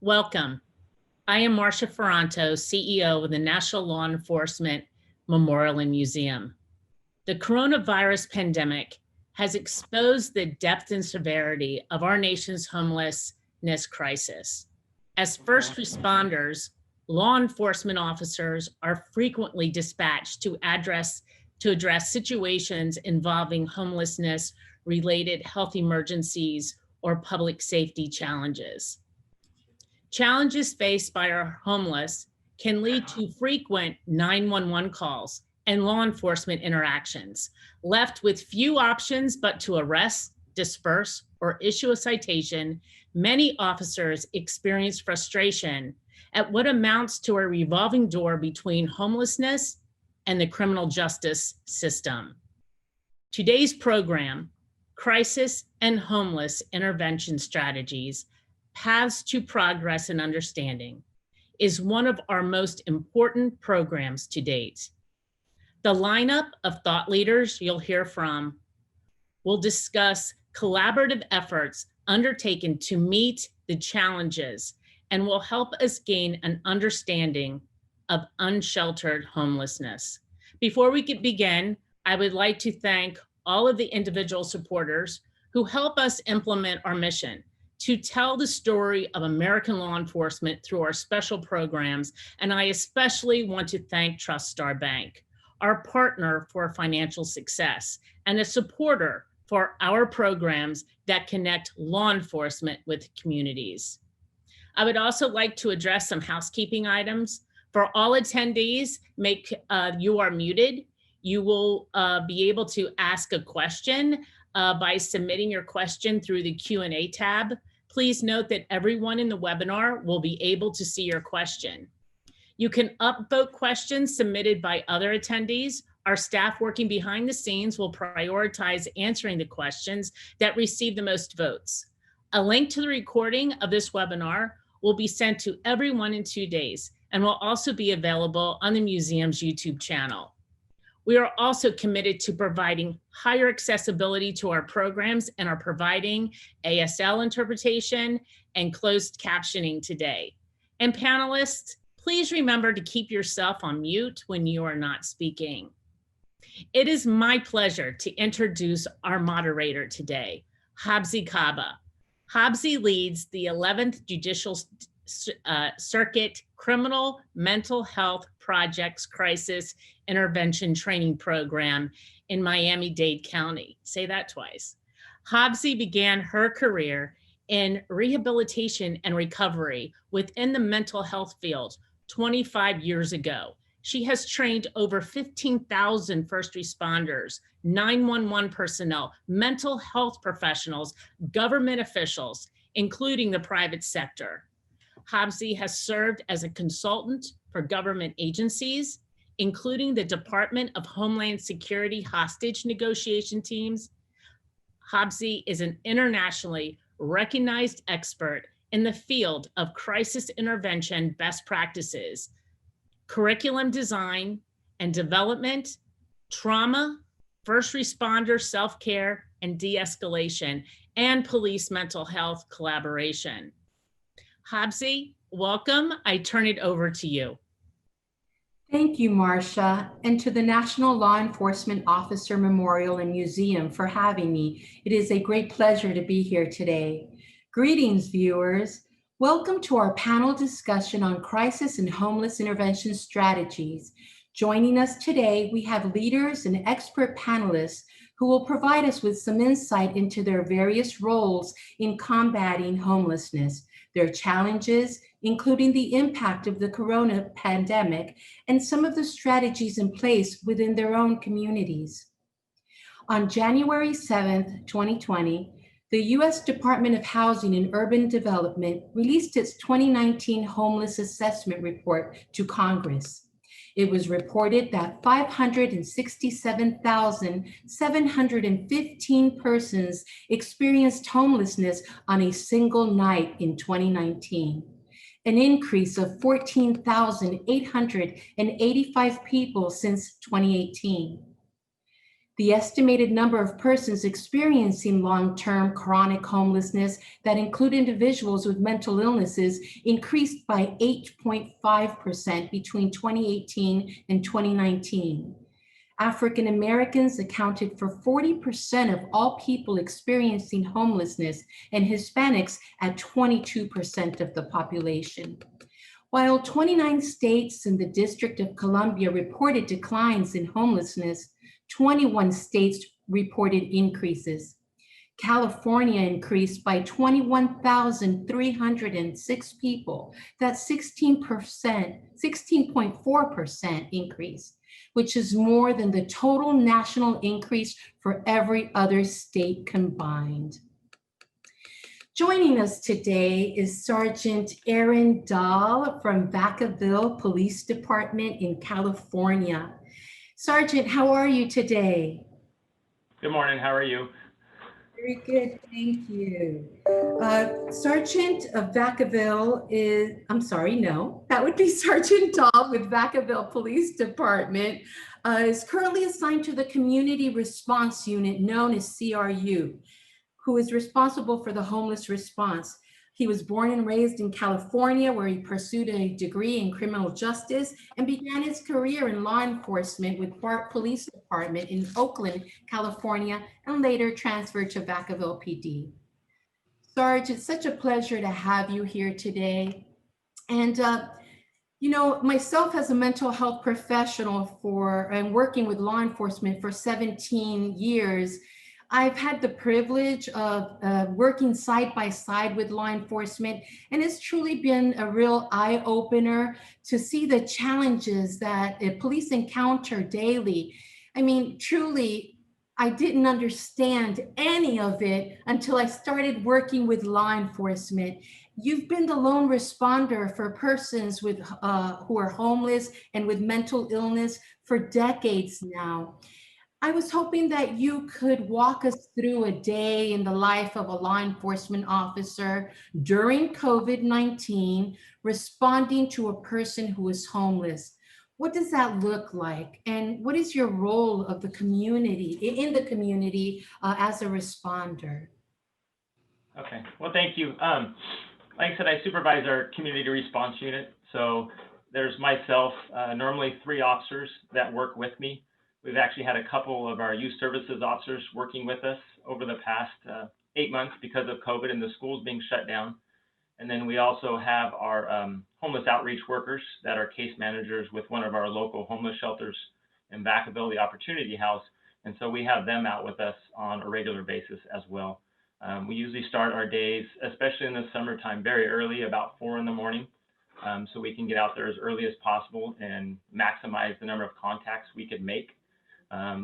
Welcome. I am Marcia Ferranto, CEO of the National Law Enforcement Memorial and Museum. The coronavirus pandemic has exposed the depth and severity of our nation's homelessness crisis. As first responders, law enforcement officers are frequently dispatched to address situations involving homelessness-related health emergencies or public safety challenges. Challenges faced by our homeless can lead to frequent 911 calls and law enforcement interactions, left with few options but to arrest, disperse, or issue a citation. Many officers experience frustration at what amounts to a revolving door between homelessness and the criminal justice system. Today's program, Crisis and Homeless Intervention Strategies, Paths to Progress and Understanding, is one of our most important programs to date. The lineup of thought leaders you'll hear from will discuss collaborative efforts undertaken to meet the challenges and will help us gain an understanding of unsheltered homelessness. Before we begin, I would like to thank all of the individual supporters who help us implement our mission to tell the story of American law enforcement through our special programs. And I especially want to thank Trust Star Bank, our partner for financial success and a supporter for our programs that connect law enforcement with communities. I would also like to address some housekeeping items. For all attendees, you are muted. You will be able to ask a question by submitting your question through the Q&A tab. Please note that everyone in the webinar will be able to see your question. You can upvote questions submitted by other attendees. Our staff working behind the scenes will prioritize answering the questions that receive the most votes. A link to the recording of this webinar will be sent to everyone in 2 days and will also be available on the museum's YouTube channel. We are also committed to providing higher accessibility to our programs and are providing ASL interpretation and closed captioning today. And panelists, please remember to keep yourself on mute when you are not speaking. It is my pleasure to introduce our moderator today, Habsi Kaba. Habsi leads the 11th Judicial Circuit Criminal Mental Health Projects Crisis Intervention Training Program in Miami-Dade County. Say that twice. Habsi began her career in rehabilitation and recovery within the mental health field 25 years ago. She has trained over 15,000 first responders, 911 personnel, mental health professionals, government officials, including the private sector. Habsi has served as a consultant for government agencies, including the Department of Homeland Security hostage negotiation teams. Habsi is an internationally recognized expert in the field of crisis intervention best practices, curriculum design and development, trauma, first responder self-care and de-escalation, and police mental health collaboration. Habsi, welcome. I turn it over to you. Thank you, Marcia, and to the National Law Enforcement Officer Memorial and Museum for having me. It is a great pleasure to be here today. Greetings, viewers. Welcome to our panel discussion on crisis and homeless intervention strategies. Joining us today, we have leaders and expert panelists who will provide us with some insight into their various roles in combating homelessness, their challenges, including the impact of the corona pandemic, and some of the strategies in place within their own communities. On January 7th, 2020, the U.S. Department of Housing and Urban Development released its 2019 Homeless Assessment Report to Congress. It was reported that 567,715 persons experienced homelessness on a single night in 2019, an increase of 14,885 people since 2018. The estimated number of persons experiencing long-term chronic homelessness that include individuals with mental illnesses increased by 8.5% between 2018 and 2019. African Americans accounted for 40% of all people experiencing homelessness, and Hispanics at 22% of the population. While 29 states and the District of Columbia reported declines in homelessness, 21 states reported increases. California increased by 21,306 people. That's 16.4% increase, which is more than the total national increase for every other state combined. Joining us today is Sergeant Aaron Dahl from Vacaville Police Department in California. Sergeant, how are you today? Good morning, how are you? Very good, thank you. Sergeant of Vacaville is, I'm sorry, no, that would be Sergeant Dahl with Vacaville Police Department, is currently assigned to the Community Response Unit known as CRU, who is responsible for the homeless response. He was born and raised in California, where he pursued a degree in criminal justice and began his career in law enforcement with BART Police Department in Oakland, California, and later transferred to Vacaville PD. Sarge, it's such a pleasure to have you here today. And you know, myself as a mental health professional and working with law enforcement for 17 years, I've had the privilege of working side by side with law enforcement, and it's truly been a real eye-opener to see the challenges that police encounter daily. I mean, truly, I didn't understand any of it until I started working with law enforcement. You've been the lone responder for persons with who are homeless and with mental illness for decades now. I was hoping that you could walk us through a day in the life of a law enforcement officer during COVID-19, responding to a person who is homeless. What does that look like? And what is your role of the community, in the community as a responder? Okay, well, thank you. Like I said, I supervise our community response unit. So there's myself, normally 3 officers that work with me. We've actually had a couple of our youth services officers working with us over the past 8 months because of COVID and the schools being shut down. And then we also have our homeless outreach workers that are case managers with one of our local homeless shelters in Vacaville, the Opportunity House. And so we have them out with us on a regular basis as well. We usually start our days, especially in the summertime, very early, about 4 in the morning, so we can get out there as early as possible and maximize the number of contacts we could make.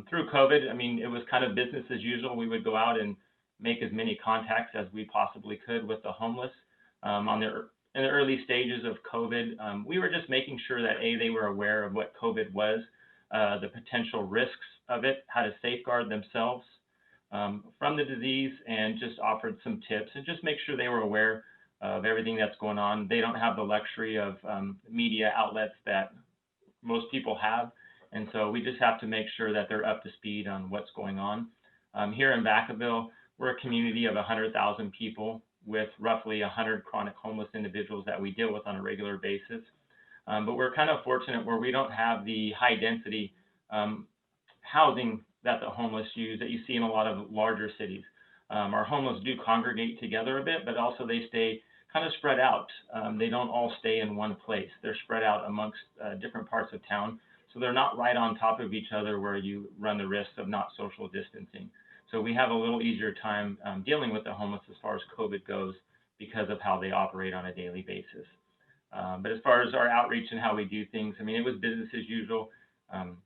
Through COVID, I mean, it was kind of business as usual. We would go out and make as many contacts as we possibly could with the homeless. In the early stages of COVID, we were just making sure that they were aware of what COVID was, the potential risks of it, how to safeguard themselves from the disease, and just offered some tips and just make sure they were aware of everything that's going on. They don't have the luxury of media outlets that most people have. And so we just have to make sure that they're up to speed on what's going on. Here in Vacaville, we're a community of 100,000 people with roughly 100 chronic homeless individuals that we deal with on a regular basis. But we're kind of fortunate where we don't have the high density housing that the homeless use that you see in a lot of larger cities. Our homeless do congregate together a bit, but also they stay kind of spread out. They don't all stay in one place. They're spread out amongst different parts of town. So they're not right on top of each other where you run the risk of not social distancing. So we have a little easier time dealing with the homeless as far as COVID goes because of how they operate on a daily basis. But as far as our outreach and how we do things, I mean, it was business as usual.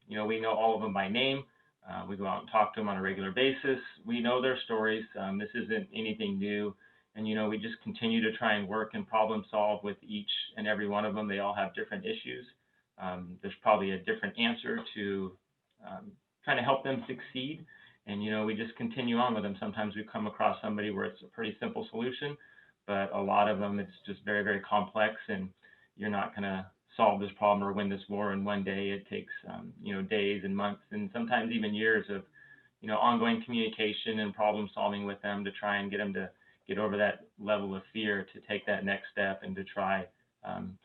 You know, we know all of them by name. We go out and talk to them on a regular basis. We know their stories. This isn't anything new. And, you know, we just continue to try and work and problem solve with each and every one of them. They all have different issues. There's probably a different answer to trying to help them succeed. And, you know, we just continue on with them. Sometimes we come across somebody where it's a pretty simple solution, but a lot of them, it's just very, very complex, and you're not going to solve this problem or win this war in one day. It takes, you know, days and months and sometimes even years of ongoing communication and problem solving with them to try and get them to get over that level of fear, to take that next step and to try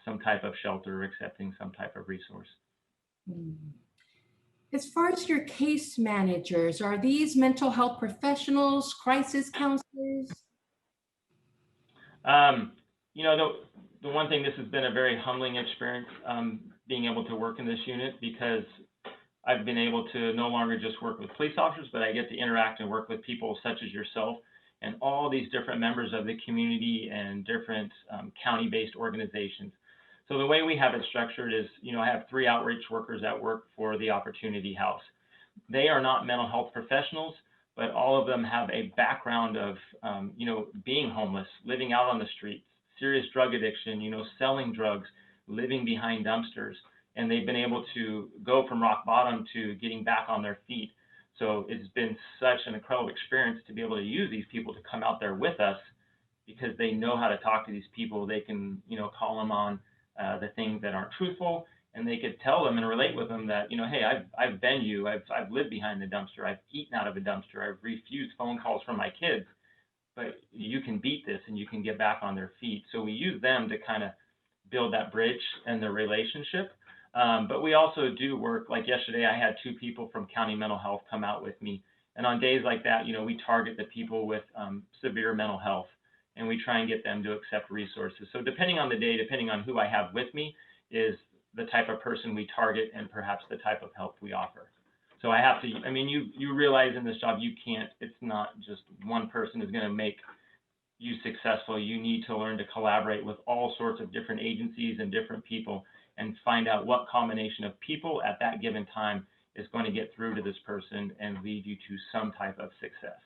some type of shelter or accepting some type of resource. Mm. As far as your case managers, are these mental health professionals, crisis counselors? The one thing, this has been a very humbling experience, being able to work in this unit, because I've been able to no longer just work with police officers, but I get to interact and work with people such as yourself and all these different members of the community and different county-based organizations. So the way we have it structured is, I have 3 outreach workers that work for the Opportunity House. They are not mental health professionals, but all of them have a background of, being homeless, living out on the streets, serious drug addiction, selling drugs, living behind dumpsters. And they've been able to go from rock bottom to getting back on their feet. So it's been such an incredible experience to be able to use these people to come out there with us, because they know how to talk to these people. They can, call them on the things that aren't truthful, and they could tell them and relate with them that, hey, I've been you, I've lived behind the dumpster, I've eaten out of a dumpster, I've refused phone calls from my kids, but you can beat this and you can get back on their feet. So we use them to kind of build that bridge and the relationship. But we also do work, like yesterday, I had 2 people from county mental health come out with me. And on days like that, we target the people with severe mental health, and we try and get them to accept resources. So depending on the day, depending on who I have with me, is the type of person we target and perhaps the type of help we offer. So I have to, you realize in this job, it's not just one person is going to make you successful. You need to learn to collaborate with all sorts of different agencies and different people, and find out what combination of people at that given time is going to get through to this person and lead you to some type of success.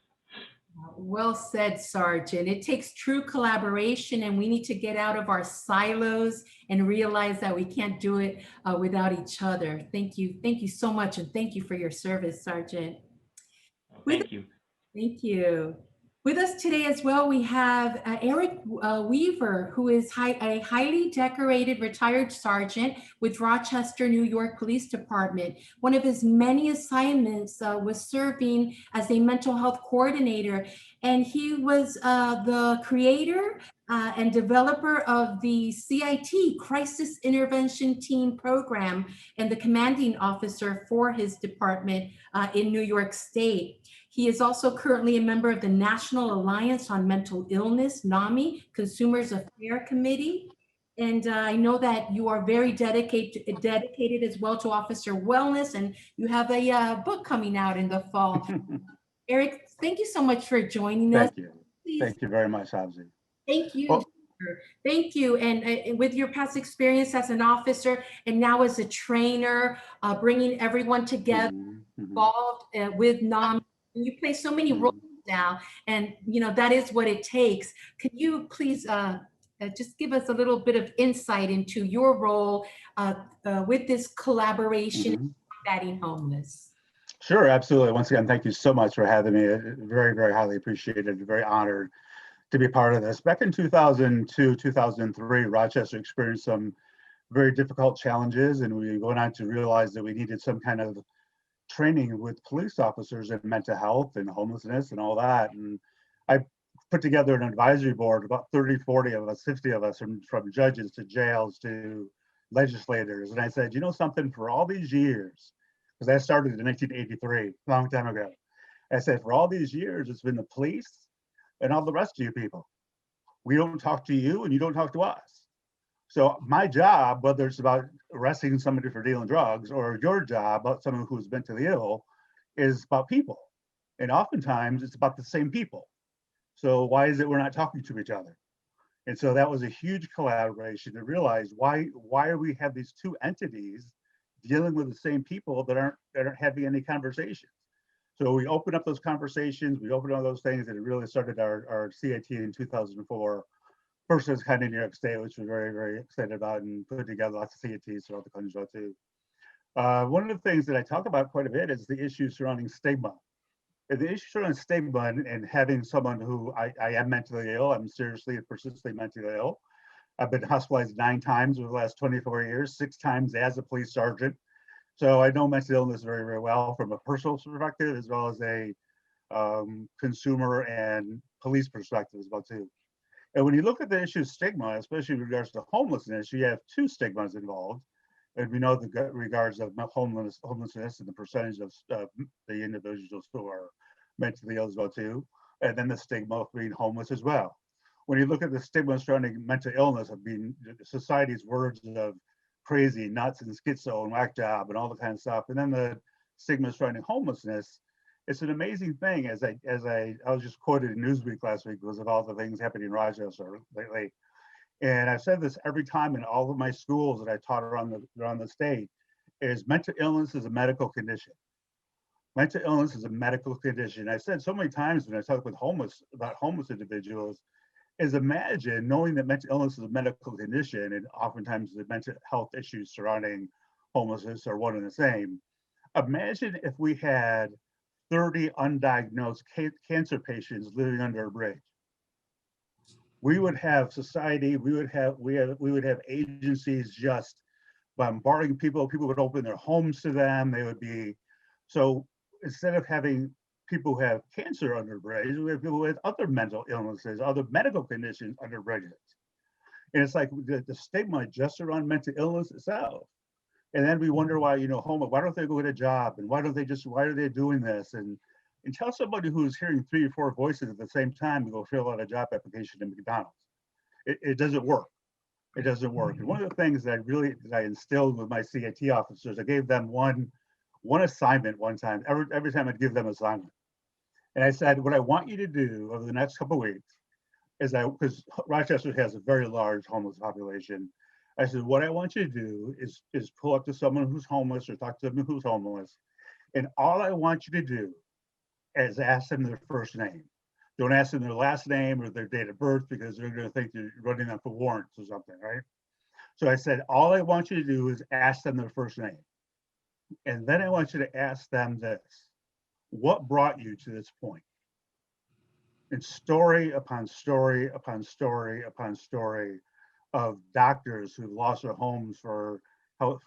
Well said, Sergeant. It takes true collaboration, and we need to get out of our silos and realize that we can't do it without each other. Thank you. Thank you so much. And thank you for your service, Sergeant. Thank you. Thank you. With us today as well, we have Eric Weaver, who is a highly decorated retired sergeant with Rochester, New York Police Department. One of his many assignments was serving as a mental health coordinator, and he was the creator and developer of the CIT, Crisis Intervention Team Program, and the commanding officer for his department in New York State. He is also currently a member of the National Alliance on Mental Illness, NAMI, Consumers Affairs Committee. And I know that you are very dedicated as well to officer wellness, and you have a book coming out in the fall. Eric, thank you so much for joining us. Thank you. Please. Thank you very much, Habzi. Thank you. Well, thank you. And with your past experience as an officer and now as a trainer, bringing everyone together, involved with NAMI. You play so many roles now, and that is what it takes. Can you please just give us a little bit of insight into your role with this collaboration combating homeless? Sure, absolutely. Once again, thank you so much for having me. Very, very highly appreciated. Very honored to be part of this. Back in 2002, 2003, Rochester experienced some very difficult challenges, and we went on to realize that we needed some kind of training with police officers in mental health and homelessness and all that. And I put together an advisory board, about 30, 40 of us, 50 of us, from judges to jails to legislators. And I said, something, for all these years, because I started in 1983, a long time ago. I said, for all these years, it's been the police and all the rest of you people. We don't talk to you and you don't talk to us. So my job, whether it's about arresting somebody for dealing drugs or your job about someone who's mentally ill, is about people. And oftentimes it's about the same people. So why is it we're not talking to each other? And so that was a huge collaboration to realize why we have these 2 entities dealing with the same people that aren't having any conversations. So we opened up those conversations, we opened up those things, and it really started our CIT in 2004. First was kind of New York State, which we're very, very excited about, and put together lots of CITs throughout the country as well too. One of the things that I talk about quite a bit is the issue surrounding stigma. And the issue surrounding stigma and having someone who I am mentally ill, I'm seriously and persistently mentally ill. I've been hospitalized 9 times over the last 24 years, 6 times as a police sergeant. So I know mental illness very, very well from a personal perspective, as well as a consumer and police perspective as well too. And when you look at the issue of stigma, especially in regards to homelessness, you have two stigmas involved. And we know the regards of homelessness and the percentage of the individuals who are mentally ill as well too. And then the stigma of being homeless as well. When you look at the stigma surrounding mental illness of being society's words of crazy, nuts, and schizo and whack job and all the kind of stuff, and then the stigma surrounding homelessness, it's an amazing thing. As I was just quoted in Newsweek last week because of all the things happening in Rochester lately. And I've said this every time in all of my schools that I taught around the state, is mental illness is a medical condition. Mental illness is a medical condition. I said so many times when I talk with about homeless individuals, is imagine knowing that mental illness is a medical condition, and oftentimes the mental health issues surrounding homelessness are one and the same. Imagine if we had 30 undiagnosed cancer patients living under a bridge. We would have society, we would have agencies just bombarding people. People would open their homes to them. They would be, so instead of having people who have cancer under bridges, we have people with other mental illnesses, other medical conditions under bridges. And it's like the stigma just around mental illness itself. And then we wonder why, why don't they go get a job? And why are they doing this? And tell somebody who's hearing 3 or 4 voices at the same time to go fill out a job application in McDonald's. It doesn't work. It doesn't work. And one of the things that I instilled with my CIT officers, I gave them one assignment one time. Every time I'd give them an assignment. And I said, what I want you to do over the next couple of weeks is because Rochester has a very large homeless population. I said, what I want you to do is pull up to someone who's homeless or talk to someone who's homeless. And all I want you to do is ask them their first name. Don't ask them their last name or their date of birth, because they're going to think you're running them for warrants or something, right? So I said, all I want you to do is ask them their first name. And then I want you to ask them this: what brought you to this point? And story upon story upon story upon story of doctors who lost their homes for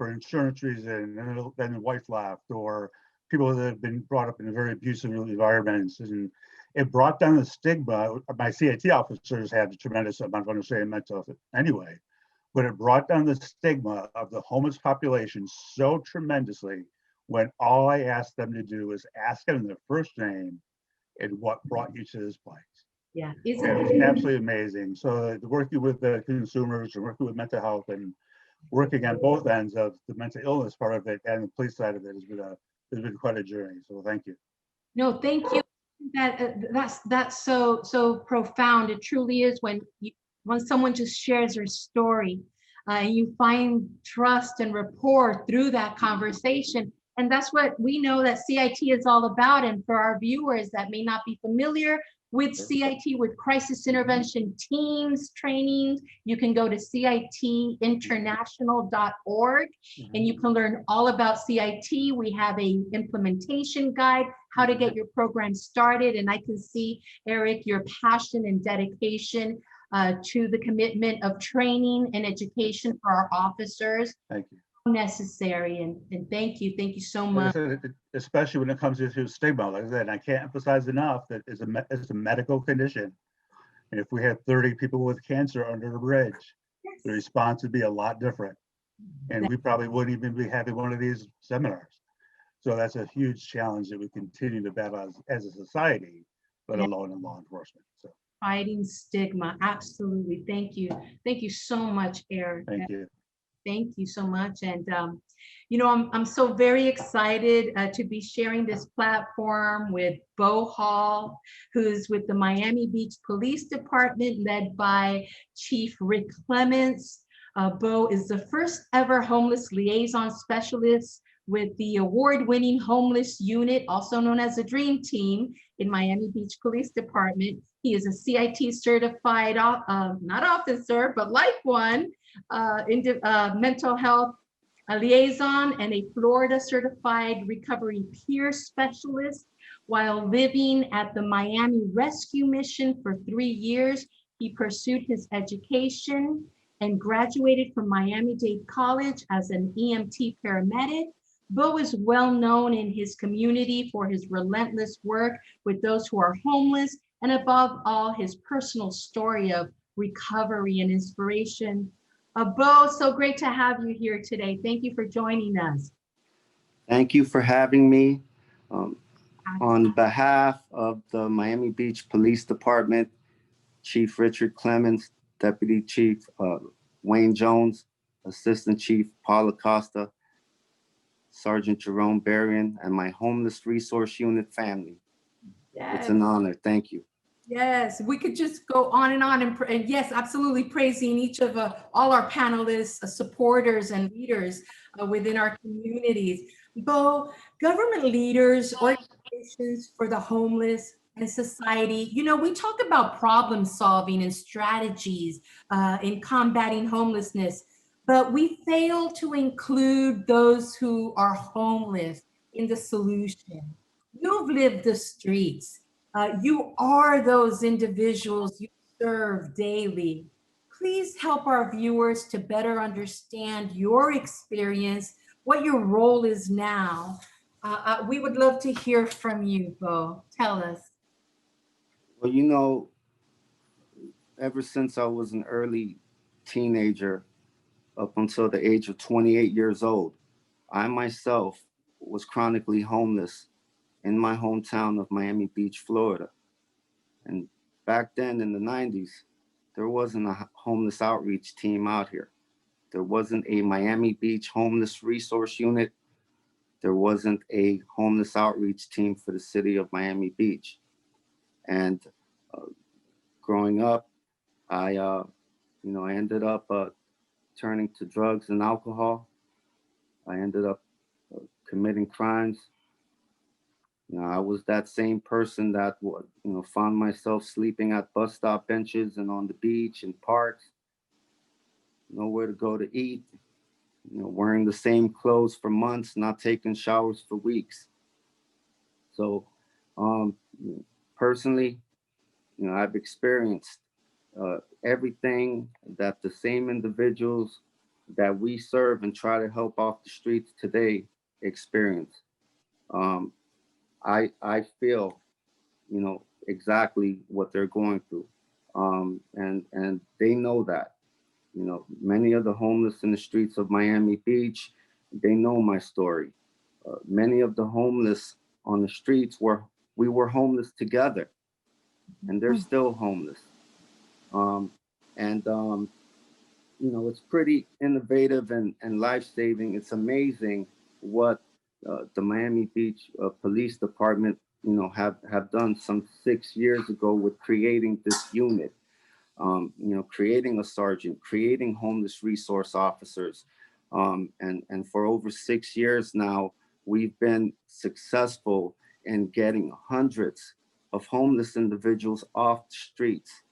insurance reasons, and then their wife left, or people that have been brought up in very abusive environments. And it brought down the stigma. My CIT officers had a tremendous amount of understanding of mental health anyway, but it brought down the stigma of the homeless population so tremendously when all I asked them to do was ask them their first name and what brought you to this place. Yeah, it was absolutely amazing. So working with the consumers and working with mental health and working on both ends of the mental illness part of it and the police side of it has been quite a journey. So thank you. No, thank you. That's so profound. It truly is when someone just shares their story, and you find trust and rapport through that conversation. And that's what we know that CIT is all about. And for our viewers that may not be familiar with CIT, with crisis intervention teams trainings, you can go to citinternational.org and you can learn all about CIT. We have a implementation guide, how to get your program started. And I can see, Eric, your passion and dedication to the commitment of training and education for our officers. Thank you. Necessary, and thank you so much. Like I said, especially when it comes to stigma, like I said, I can't emphasize enough that it's a medical condition, and if we had 30 people with cancer under a bridge, the response would be a lot different, and we probably wouldn't even be having one of these seminars. So that's a huge challenge that we continue to battle as a society, let alone in law enforcement. So fighting stigma, absolutely. Thank you so much, Eric. Thank you. Thank you so much. And, I'm so very excited to be sharing this platform with Bo Hall, who's with the Miami Beach Police Department, led by Chief Rick Clements. Bo is the first ever homeless liaison specialist with the award-winning homeless unit, also known as the Dream Team, in Miami Beach Police Department. He is a CIT certified, not officer, but like one, mental health liaison and a Florida certified recovery peer specialist. While living at the Miami Rescue Mission for 3 years, he pursued his education and graduated from Miami-Dade College as an EMT paramedic Bo is well known in his community for his relentless work with those who are homeless, and above all, his personal story of recovery and inspiration. Bo, so great to have you here today. Thank you for joining us. Thank you for having me. On behalf of the Miami Beach Police Department, Chief Richard Clemens, Deputy Chief Wayne Jones, Assistant Chief Paul Acosta, Sergeant Jerome Berrien, and my Homeless Resource Unit family. Yes. It's an honor. Thank you. Yes, we could just go on and yes, absolutely praising each of all our panelists, supporters, and leaders within our communities. Bo, government leaders, organizations for the homeless, and society, you know, we talk about problem solving and strategies in combating homelessness, but we fail to include those who are homeless in the solution. You've lived the streets. You are those individuals you serve daily. Please help our viewers to better understand your experience, what your role is now. We would love to hear from you, Bo. Tell us. Well, you know, ever since I was an early teenager, up until the age of 28 years old, I myself was chronically homeless in my hometown of Miami Beach, Florida. And back then in the 90s, there wasn't a homeless outreach team out here. There wasn't a Miami Beach homeless resource unit. There wasn't a homeless outreach team for the city of Miami Beach. And growing up, I ended up turning to drugs and alcohol. I ended up committing crimes. You know, I was that same person that found myself sleeping at bus stop benches and on the beach and parks, nowhere to go to eat, wearing the same clothes for months, not taking showers for weeks. So personally, I've experienced everything that the same individuals that we serve and try to help off the streets today experience. I feel, exactly what they're going through. And they know that, many of the homeless in the streets of Miami Beach, they know my story. Many of the homeless on the streets we were homeless together, and they're still homeless. It's pretty innovative and life-saving. It's amazing what the Miami Beach Police Department, have done some 6 years ago with creating this unit, creating a sergeant, creating homeless resource officers. And for over 6 years now, we've been successful in getting hundreds of homeless individuals off the streets.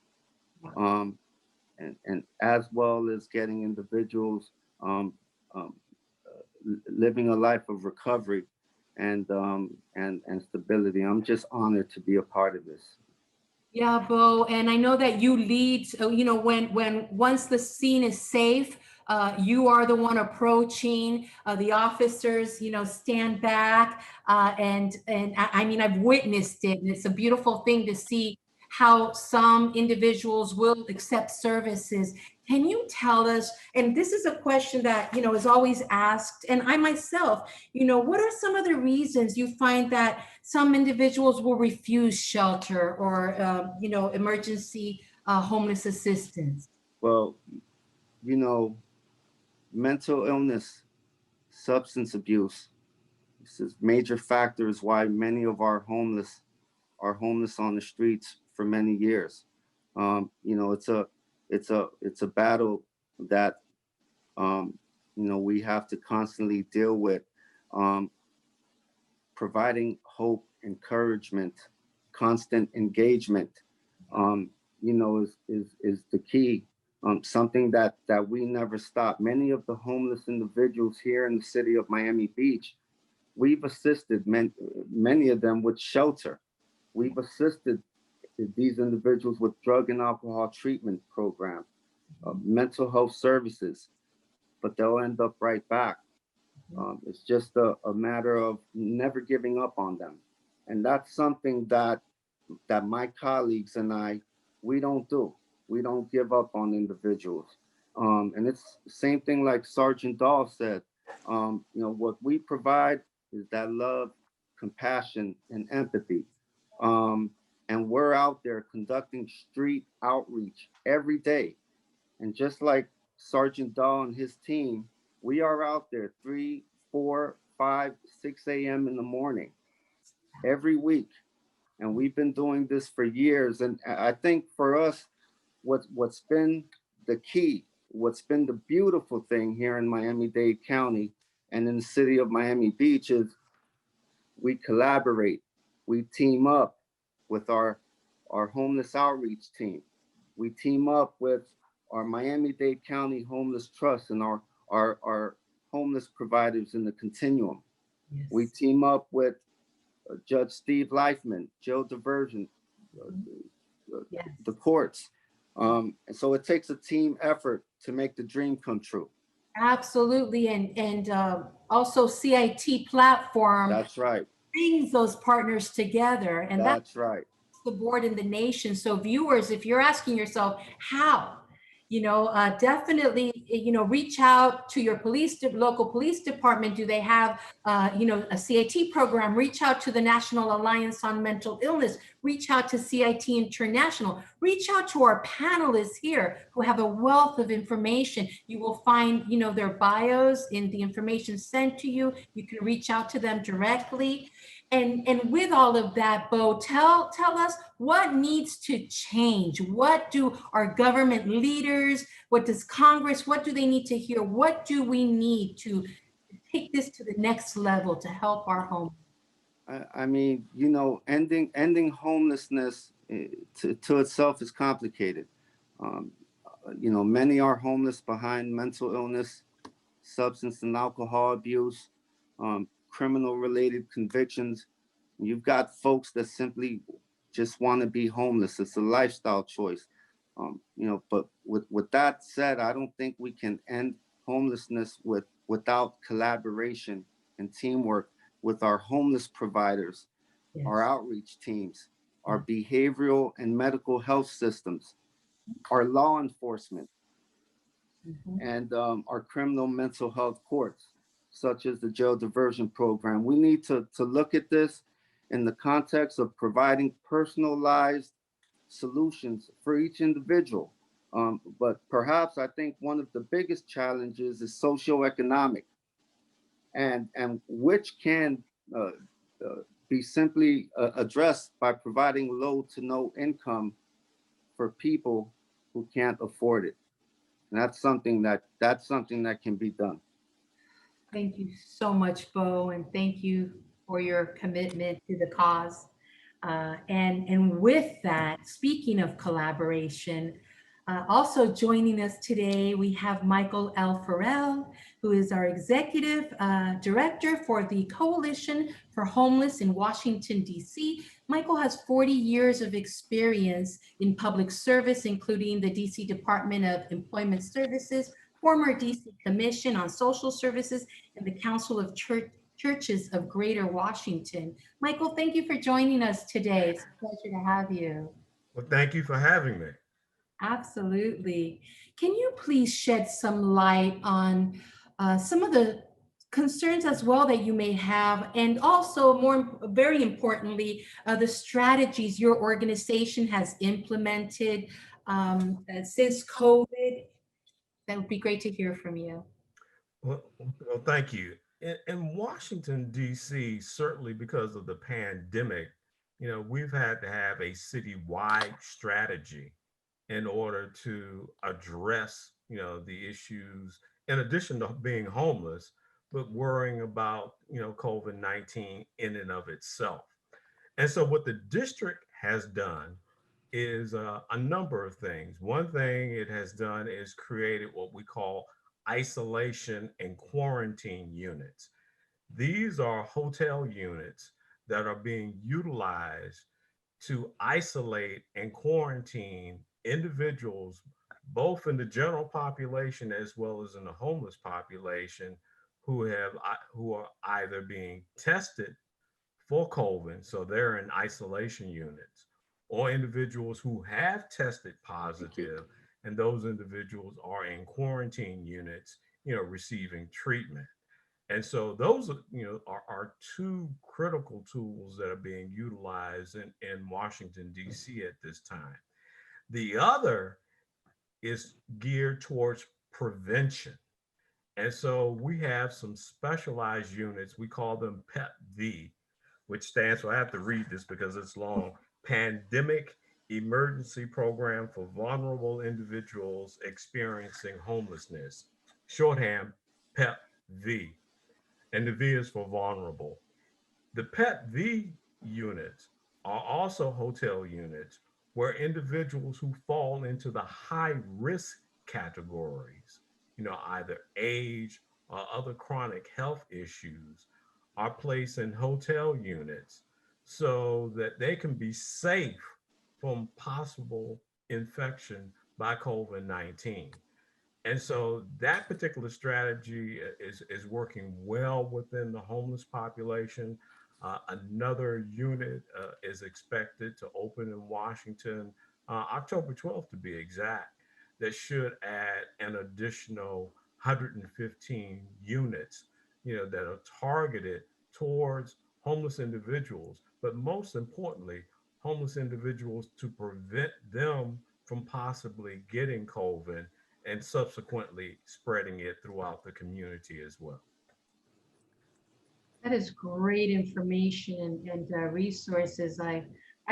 And as well as getting individuals living a life of recovery and stability. I'm just honored to be a part of this. Yeah, Bo, and I know that you lead, when once the scene is safe, you are the one approaching, the officers, stand back, and I mean, I've witnessed it, and it's a beautiful thing to see how some individuals will accept services. Can you tell us, and this is a question that, is always asked, and I myself, what are some of the reasons you find that some individuals will refuse shelter or, emergency homeless assistance? Well, mental illness, substance abuse, this is major factors why many of our homeless are homeless on the streets for many years. It's a battle that we have to constantly deal with. Providing hope, encouragement, constant engagement, is the key. Something that we never stop. Many of the homeless individuals here in the city of Miami Beach, we've assisted many of them with shelter. We've assisted these individuals with drug and alcohol treatment program, mental health services, but they'll end up right back. It's just a matter of never giving up on them. And that's something that my colleagues and we don't do. We don't give up on individuals. And it's the same thing like Sergeant Dahl said. What we provide is that love, compassion, and empathy. And we're out there conducting street outreach every day. And just like Sergeant Dahl and his team, we are out there 3, 4, 5, 6 a.m. in the morning every week. And we've been doing this for years. And I think for us, what's been the key, what's been the beautiful thing here in Miami-Dade County and in the city of Miami Beach is we collaborate, we team up with our homeless outreach team. We team up with our Miami-Dade County Homeless Trust and our homeless providers in the continuum. Yes. We team up with Judge Steve Leifman, jail diversion, Yes. the courts. And so it takes a team effort to make the dream come true. Absolutely. And also CIT platform That's right. brings those partners together. And That's right. the board in the nation. So viewers, if you're asking yourself how, definitely, reach out to your local police department. Do they have, a CIT program? Reach out to the National Alliance on Mental Illness. Reach out to CIT International. Reach out to our panelists here who have a wealth of information. You will find, their bios in the information sent to you. You can reach out to them directly. And with all of that, Bo, tell us what needs to change. What do our government leaders, what does Congress, what do they need to hear? What do we need to take this to the next level to help our homeless? I mean, ending homelessness to itself is complicated. Many are homeless behind mental illness, substance and alcohol abuse, criminal related convictions. You've got folks that simply just want to be homeless. It's a lifestyle choice. But with that said, I don't think we can end homelessness without collaboration and teamwork with our homeless providers, Yes. our outreach teams, our behavioral and medical health systems, our law enforcement, and our criminal mental health courts, such as the jail diversion program. We need to look at this in the context of providing personalized solutions for each individual. But perhaps I think one of the biggest challenges is socioeconomic, and which can be simply addressed by providing low to no income for people who can't afford it. And that's something that can be done. Thank you so much, Bo, and thank you for your commitment to the cause. And with that, speaking of collaboration, also joining us today, we have Michael Alfarrell, who is our Executive Director for the Coalition for Homeless in Washington, D.C. Michael has 40 years of experience in public service, including the D.C. Department of Employment Services, former D.C. Commission on Social Services, and the Council of Churches of Greater Washington. Michael, thank you for joining us today. It's a pleasure to have you. Well, thank you for having me. Absolutely. Can you please shed some light on some of the concerns as well that you may have, and also very importantly, the strategies your organization has implemented since COVID? That would be great to hear from you. Well, thank you. In Washington, D.C., certainly because of the pandemic, we've had to have a citywide strategy in order to address, the issues, in addition to being homeless, but worrying about, COVID-19 in and of itself. And so what the district has done is a number of things. One thing it has done is created what we call isolation and quarantine units. These are hotel units that are being utilized to isolate and quarantine individuals, both in the general population as well as in the homeless population, who are either being tested for COVID, so they're in isolation units, or individuals who have tested positive, and those individuals are in quarantine units, receiving treatment. And so those, are two critical tools that are being utilized in Washington, D.C. at this time. The other is geared towards prevention. And so we have some specialized units. We call them PEP-V, which stands for, I have to read this because it's long, Pandemic Emergency Program for Vulnerable Individuals Experiencing Homelessness, shorthand PEP-V. And the V is for vulnerable. The PEP-V units are also hotel units where individuals who fall into the high risk categories, either age or other chronic health issues, are placed in hotel units so that they can be safe from possible infection by COVID-19. And so that particular strategy is working well within the homeless population. Another unit is expected to open in Washington October 12th, to be exact, that should add an additional 115 units, that are targeted towards homeless individuals, but most importantly, homeless individuals to prevent them from possibly getting COVID and subsequently spreading it throughout the community as well. That is great information and resources. I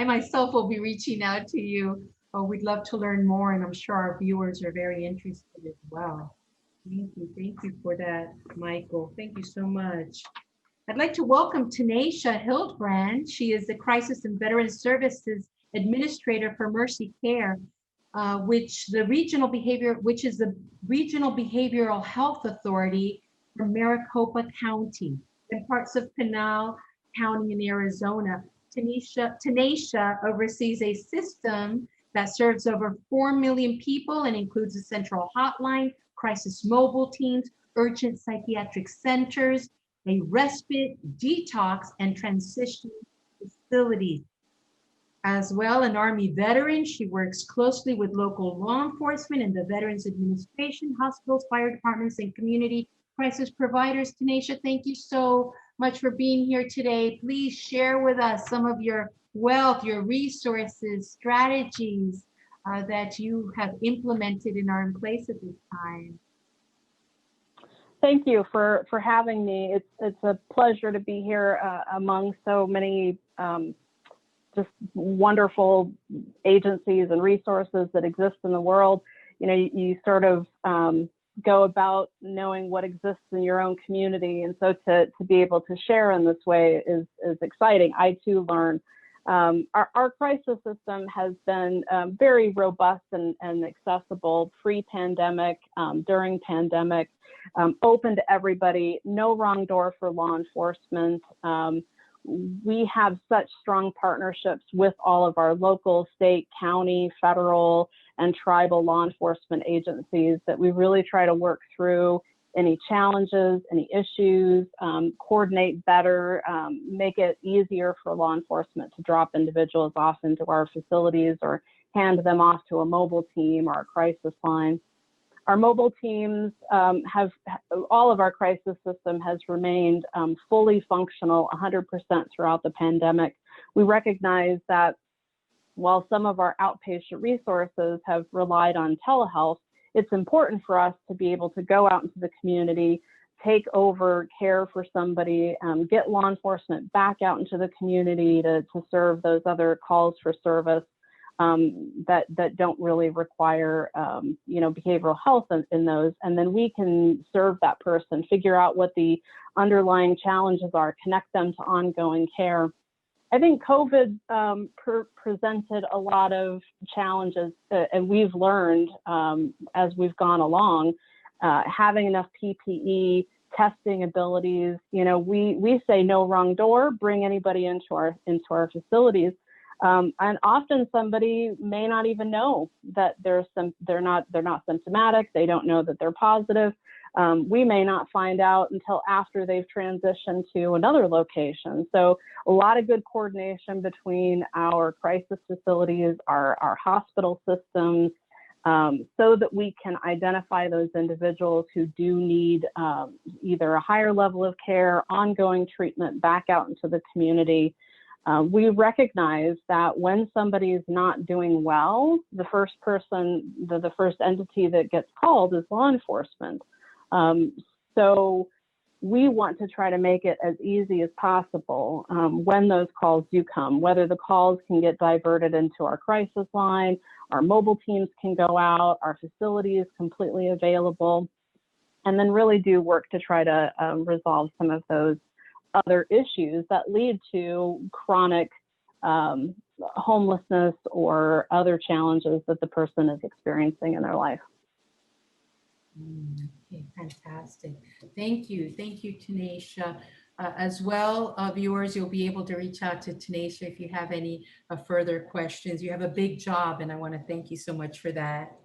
myself will be reaching out to you. We'd love to learn more, and I'm sure our viewers are very interested as well. Thank you for that, Michael. Thank you so much. I'd like to welcome Tanisha Hildbrand. She is the Crisis and Veteran Services Administrator for Mercy Care, which is the Regional Behavioral Health Authority for Maricopa County and parts of Pinal County in Arizona. Tanisha oversees a system that serves over 4 million people and includes a central hotline, crisis mobile teams, urgent psychiatric centers, a respite, detox, and transition facilities. As well, an Army veteran, she works closely with local law enforcement and the Veterans Administration, hospitals, fire departments, and community crisis providers. Tanisha, thank you so much for being here today. Please share with us some of your wealth, your resources, strategies that you have implemented and are in place at this time. Thank you for having me. It's a pleasure to be here among so many just wonderful agencies and resources that exist in the world. You sort of go about knowing what exists in your own community, and so to be able to share in this way is exciting. I too learn. Our crisis system has been very robust and accessible pre-pandemic, during pandemic, open to everybody, no wrong door for law enforcement. We have such strong partnerships with all of our local, state, county, federal, and tribal law enforcement agencies that we really try to work through any challenges, any issues, coordinate better, make it easier for law enforcement to drop individuals off into our facilities or hand them off to a mobile team or a crisis line. Our mobile teams all of our crisis system has remained fully functional 100% throughout the pandemic. We recognize that while some of our outpatient resources have relied on telehealth, it's important for us to be able to go out into the community, take over care for somebody, get law enforcement back out into the community to serve those other calls for service that don't really require behavioral health in those, and then we can serve that person, figure out what the underlying challenges are, connect them to ongoing care. I think COVID presented a lot of challenges, and we've learned as we've gone along, having enough PPE, testing abilities. We say no wrong door, bring anybody into our facilities. And often somebody may not even know that they're not symptomatic. They don't know that they're positive. we may not find out until after they've transitioned to another location. So a lot of good coordination between our crisis facilities, our hospital systems, so that we can identify those individuals who do need either a higher level of care, ongoing treatment back out into the community. We recognize that when somebody is not doing well, the first person, the first entity that gets called is law enforcement. So we want to try to make it as easy as possible when those calls do come, whether the calls can get diverted into our crisis line, our mobile teams can go out, our facility is completely available, and then really do work to try to resolve some of those other issues that lead to chronic homelessness or other challenges that the person is experiencing in their life. Okay, fantastic. Thank you, Tanisha. As well, viewers, you'll be able to reach out to Tanisha if you have any further questions. You have a big job, and I want to thank you so much for that.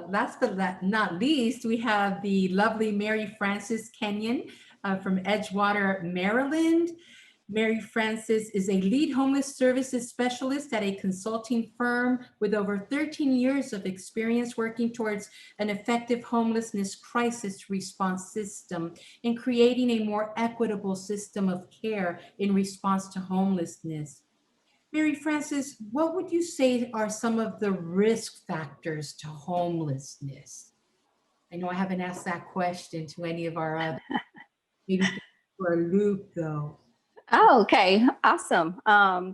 Last but not least, we have the lovely Mary Frances Kenyon from Edgewater, Maryland. Mary Frances is a lead homeless services specialist at a consulting firm with over 13 years of experience working towards an effective homelessness crisis response system and creating a more equitable system of care in response to homelessness. Mary Frances, what would you say are some of the risk factors to homelessness? I know I haven't asked that question to any of our other, maybe for Luke though. Oh, okay. Awesome.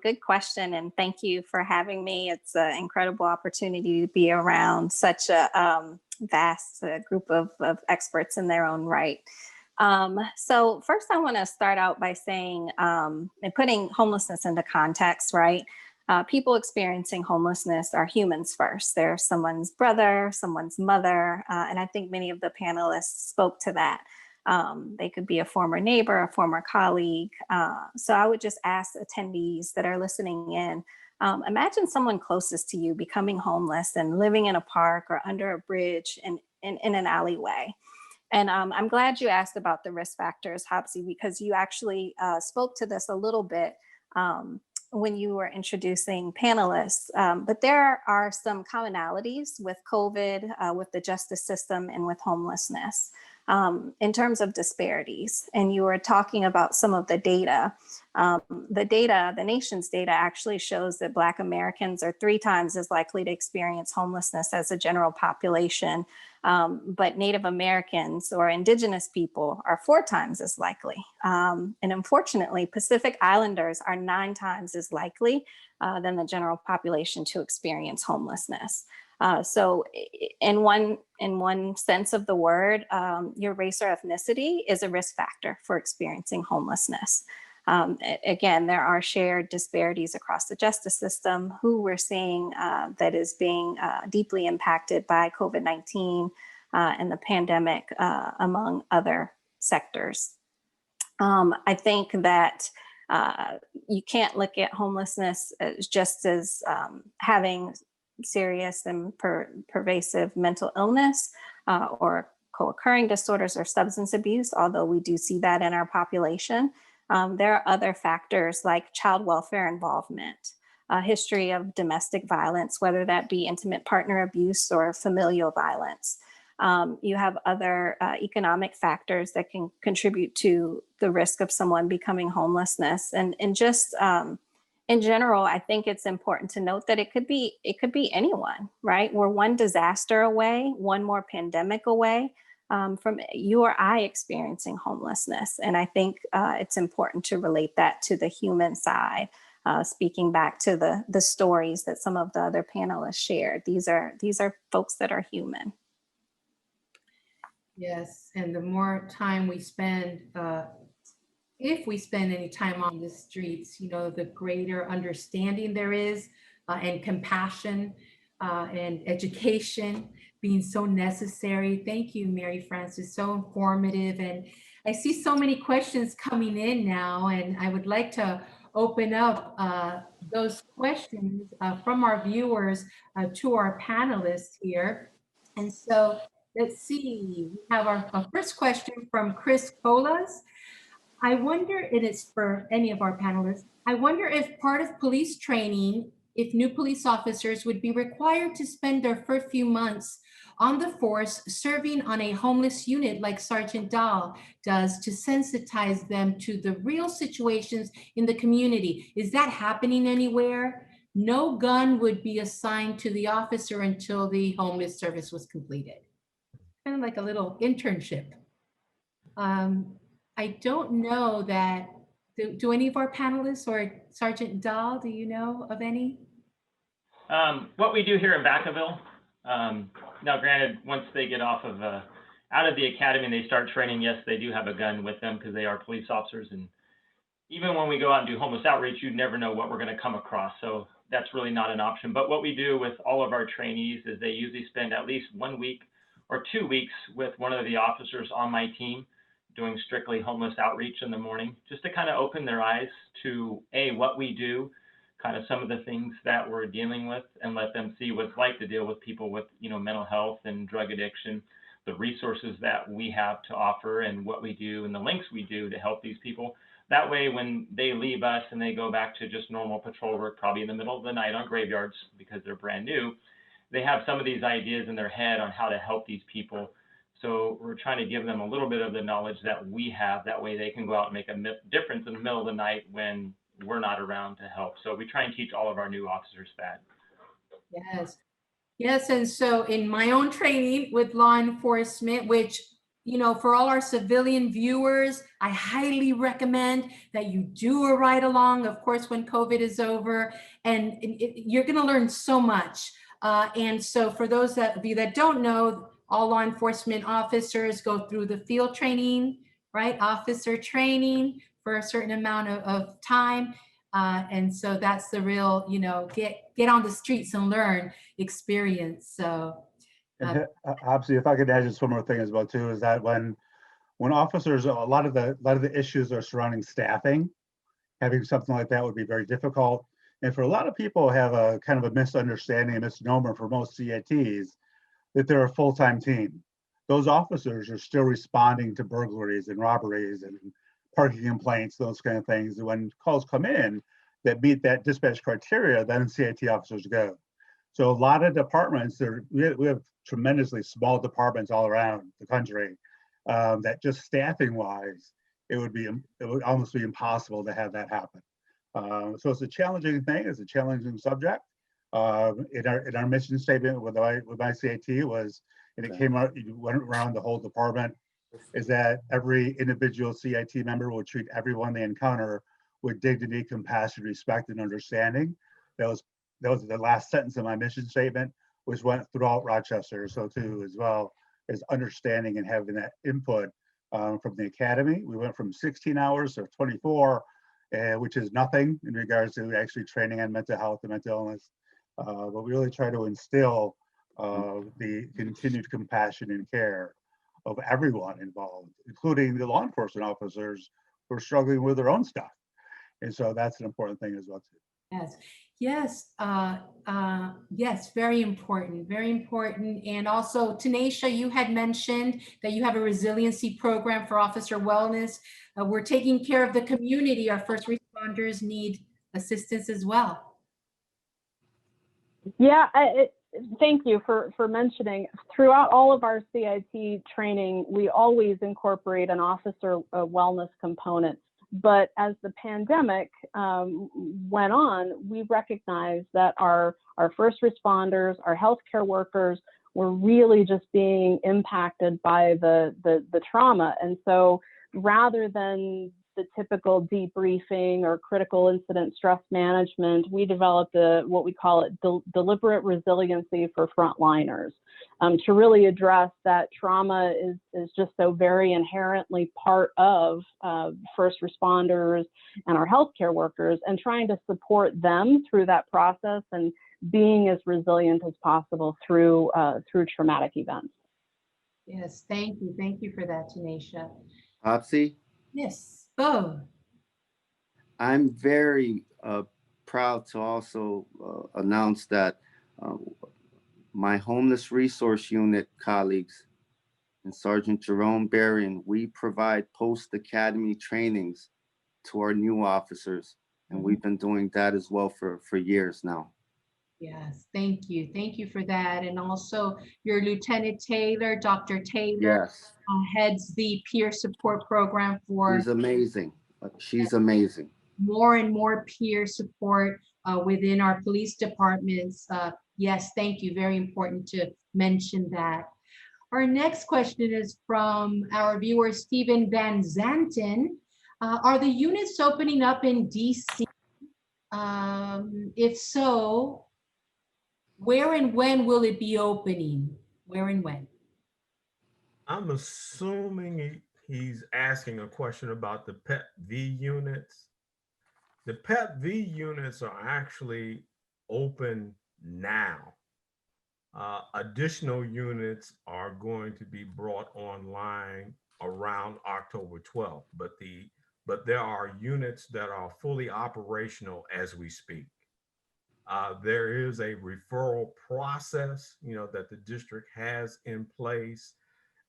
Good question. And thank you for having me. It's an incredible opportunity to be around such a vast group of experts in their own right. So first I want to start out by saying, and putting homelessness into context, right? People experiencing homelessness are humans first. They're someone's brother, someone's mother, and I think many of the panelists spoke to that. They could be a former neighbor, a former colleague. So I would just ask attendees that are listening in, imagine someone closest to you becoming homeless and living in a park or under a bridge in an alleyway. And I'm glad you asked about the risk factors, Hopsy, because you actually spoke to this a little bit when you were introducing panelists. But there are some commonalities with COVID, with the justice system, and with homelessness. In terms of disparities, and you were talking about some of the data. The nation's data actually shows that Black Americans are 3 times as likely to experience homelessness as a general population, but Native Americans or Indigenous people are 4 times as likely. And unfortunately, Pacific Islanders are 9 times as likely than the general population to experience homelessness. So in one sense of the word, your race or ethnicity is a risk factor for experiencing homelessness. Again, there are shared disparities across the justice system, who we're seeing that is being deeply impacted by COVID-19 and the pandemic, among other sectors. I think that you can't look at homelessness as just as having serious and pervasive mental illness or co-occurring disorders or substance abuse, although we do see that in our population. There are other factors like child welfare involvement, a history of domestic violence, whether that be intimate partner abuse or familial violence. You have other economic factors that can contribute to the risk of someone becoming homelessness. And just in general, I think it's important to note that it could be anyone, right? We're one disaster away, one more pandemic away from you or I experiencing homelessness. And I think it's important to relate that to the human side, speaking back to the stories that some of the other panelists shared. These are folks that are human. Yes, and the more time we spend, if we spend any time on the streets, the greater understanding there is and compassion and education being so necessary. Thank you, Mary Frances, so informative. And I see so many questions coming in now, and I would like to open up those questions from our viewers to our panelists here. And so Let's see. We have our first question from Chris Colas. I wonder, and it's for any of our panelists, I wonder if part of police training, if new police officers would be required to spend their first few months on the force serving on a homeless unit like Sergeant Dahl does to sensitize them to the real situations in the community. Is that happening anywhere? No gun would be assigned to the officer until the homeless service was completed. Kind of like a little internship. I don't know that, do any of our panelists or Sergeant Dahl, do you know of any? What we do here in Vacaville, now granted, once they get off of, out of the academy and they start training, yes, they do have a gun with them because they are police officers. And even when we go out and do homeless outreach, you never know what we're going to come across. So that's really not an option. But what we do with all of our trainees is they usually spend at least 1 week or 2 weeks with one of the officers on my team doing strictly homeless outreach in the morning, just to kind of open their eyes to what we do, kind of some of the things that we're dealing with, and let them see what it's like to deal with people with, mental health and drug addiction, the resources that we have to offer and what we do and the links we do to help these people. That way, when they leave us and they go back to just normal patrol work, probably in the middle of the night on graveyards because they're brand new, they have some of these ideas in their head on how to help these people. So we're trying to give them a little bit of the knowledge that we have. That way they can go out and make a difference in the middle of the night when we're not around to help. So we try and teach all of our new officers that. Yes. Yes, and so in my own training with law enforcement, which, for all our civilian viewers, I highly recommend that you do a ride along, of course, when COVID is over, and you're going to learn so much. And so for those of you that don't know, all law enforcement officers go through the field training, right? Officer training for a certain amount of time. And so that's the real, get on the streets and learn experience. So Obviously, if I could add just one more thing as well too, is that when officers, a lot of the issues are surrounding staffing, having something like that would be very difficult. And for a lot of people have a kind of a misunderstanding, a misnomer for most CITs, that they're a full-time team. Those officers are still responding to burglaries and robberies and parking complaints, those kind of things. And when calls come in that meet that dispatch criteria, then CIT officers go. So a lot of departments, we have tremendously small departments all around the country that just staffing-wise, it would almost be impossible to have that happen. So it's a challenging thing. It's a challenging subject. In our mission statement with my CIT was, and it came out, it went around the whole department, is that every individual CIT member will treat everyone they encounter with dignity, compassion, respect, and understanding. That was the last sentence of my mission statement, which went throughout Rochester. So too, as well as understanding and having that input from the academy. We went from 16 hours to 24, which is nothing in regards to actually training on mental health and mental illness. But we really try to instill the continued compassion and care of everyone involved, including the law enforcement officers who are struggling with their own stuff. And so that's an important thing as well too. Yes, yes, very important, very important. And also, Tanisha, you had mentioned that you have a resiliency program for officer wellness. We're taking care of the community. Our first responders need assistance as well. Yeah, thank you for mentioning. Throughout all of our CIT training, we always incorporate an officer wellness component. But as the pandemic went on, we recognized that our first responders, our healthcare workers, were really just being impacted by the trauma. And so rather than the typical debriefing or critical incident stress management, we developed what we call deliberate resiliency for frontliners, to really address that trauma is just so very inherently part of first responders and our healthcare workers, and trying to support them through that process and being as resilient as possible through traumatic events. Yes, thank you. Thank you for that, Tanisha. Popsy? Yes, Bo. I'm very proud to also announce that my homeless resource unit colleagues and Sergeant Jerome Berrien, we provide post-academy trainings to our new officers. And we've been doing that as well for years now. Yes, thank you. Thank you for that. And also your Lieutenant Taylor, Dr. Taylor, Yes, heads the peer support program for she's amazing. She's amazing. more and more peer support within our police departments. Yes, thank you. Very important to mention that. Our next question is from our viewer, Stephen Van Zanten. Are the units opening up in DC? If so, where and when will it be opening? Where and when? I'm assuming he's asking a question about the PEP V units. The PEP V units are actually open now. Additional units are going to be brought online around October 12th, but there are units that are fully operational as we speak. There is a referral process, that the district has in place.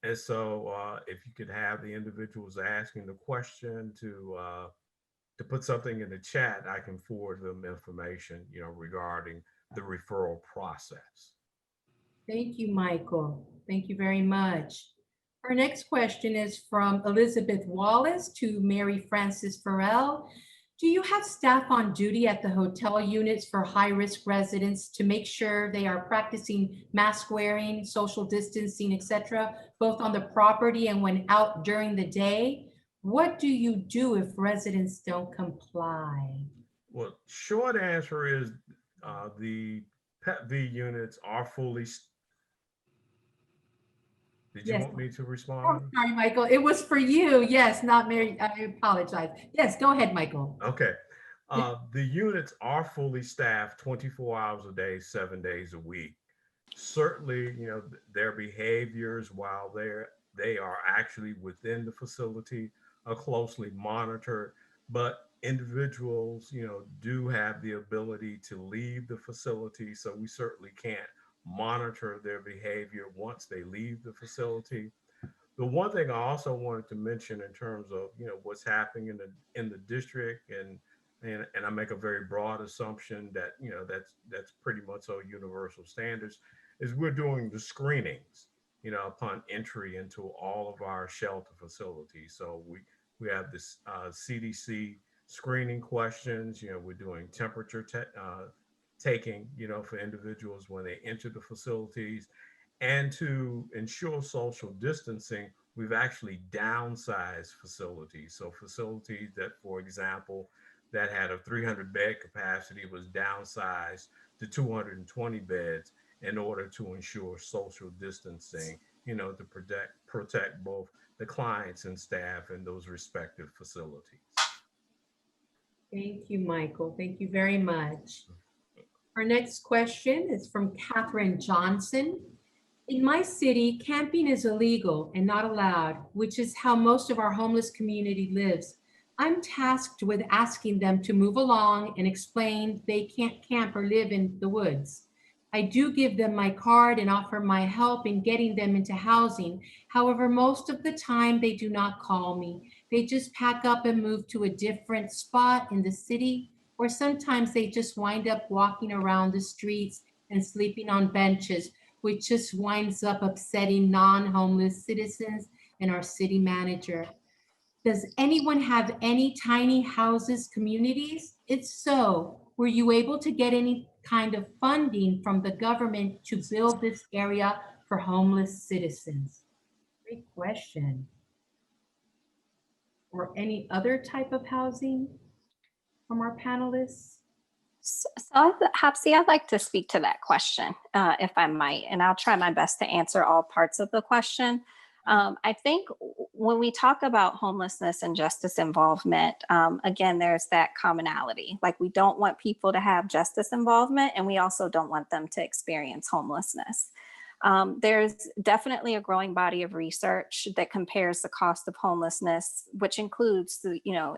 And so if you could have the individuals asking the question to put something in the chat, I can forward them information, regarding the referral process. Thank you, Michael. Thank you very much. Our next question is from Elizabeth Wallace to Mary Frances Farrell. Do you have staff on duty at the hotel units for high-risk residents to make sure they are practicing mask wearing, social distancing, etc., both on the property and when out during the day? What do you do if residents don't comply? Well, short answer is the PEP V units are fully. Did you want me to respond? Oh, sorry, Michael. It was for you. Yes, not Mary. I apologize. Yes, go ahead, Michael. Okay. The units are fully staffed 24 hours a day, 7 days a week. Certainly, their behaviors while they are actually within the facility are closely monitored, but individuals, do have the ability to leave the facility. So we certainly can't monitor their behavior once they leave the facility. The one thing I also wanted to mention in terms of what's happening in the district, and I make a very broad assumption that that's pretty much so universal standards, is we're doing the screenings upon entry into all of our shelter facilities. So we have this CDC screening questions. We're doing temperature taking, for individuals when they enter the facilities. And to ensure social distancing, we've actually downsized facilities. So facilities that, for example, that had a 300 bed capacity was downsized to 220 beds in order to ensure social distancing, to protect both the clients and staff in those respective facilities. Thank you, Michael. Thank you very much. Our next question is from Catherine Johnson. In my city, camping is illegal and not allowed, which is how most of our homeless community lives. I'm tasked with asking them to move along and explain they can't camp or live in the woods. I do give them my card and offer my help in getting them into housing. However, most of the time they do not call me. They just pack up and move to a different spot in the city, or sometimes they just wind up walking around the streets and sleeping on benches, which just winds up upsetting non-homeless citizens and our city manager. Does anyone have any tiny houses communities? If so, were you able to get any kind of funding from the government to build this area for homeless citizens? Great question. Or any other type of housing from our panelists? So, Hapsi, I'd like to speak to that question, if I might, and I'll try my best to answer all parts of the question. I think when we talk about homelessness and justice involvement, again, there's that commonality. Like, we don't want people to have justice involvement, and we also don't want them to experience homelessness. There's definitely a growing body of research that compares the cost of homelessness, which includes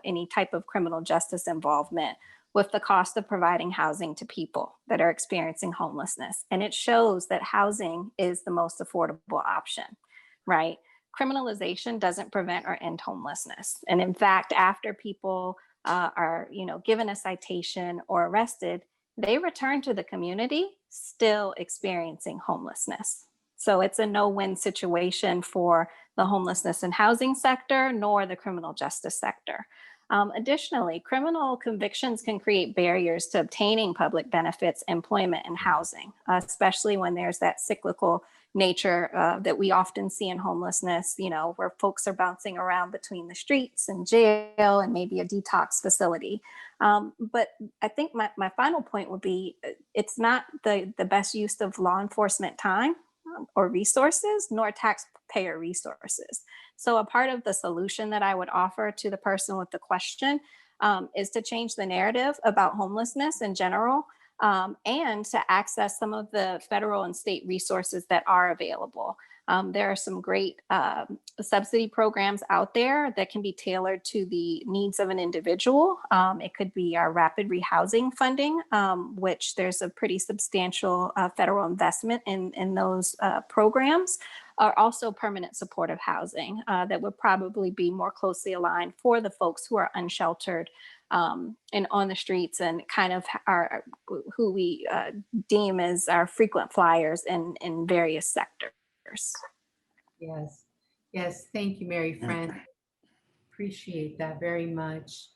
any type of criminal justice involvement, with the cost of providing housing to people that are experiencing homelessness. And it shows that housing is the most affordable option, right? criminalization doesn't prevent or end homelessness. And in fact, after people are, given a citation or arrested, they return to the community still experiencing homelessness. So it's a no-win situation for the homelessness and housing sector, nor the criminal justice sector. Additionally, criminal convictions can create barriers to obtaining public benefits, employment, and housing, especially when there's that cyclical nature that we often see in homelessness, where folks are bouncing around between the streets and jail and maybe a detox facility. But I think my final point would be, it's not the best use of law enforcement time or resources, nor taxpayer resources. So a part of the solution that I would offer to the person with the question is to change the narrative about homelessness in general, and to access some of the federal and state resources that are available. There are some great subsidy programs out there that can be tailored to the needs of an individual. It could be our rapid rehousing funding, which there's a pretty substantial federal investment in those programs, or also permanent supportive housing that would probably be more closely aligned for the folks who are unsheltered and on the streets, and kind of are who we deem as our frequent flyers in various sectors. Yes. Yes. Thank you, Mary Fran. Appreciate that very much.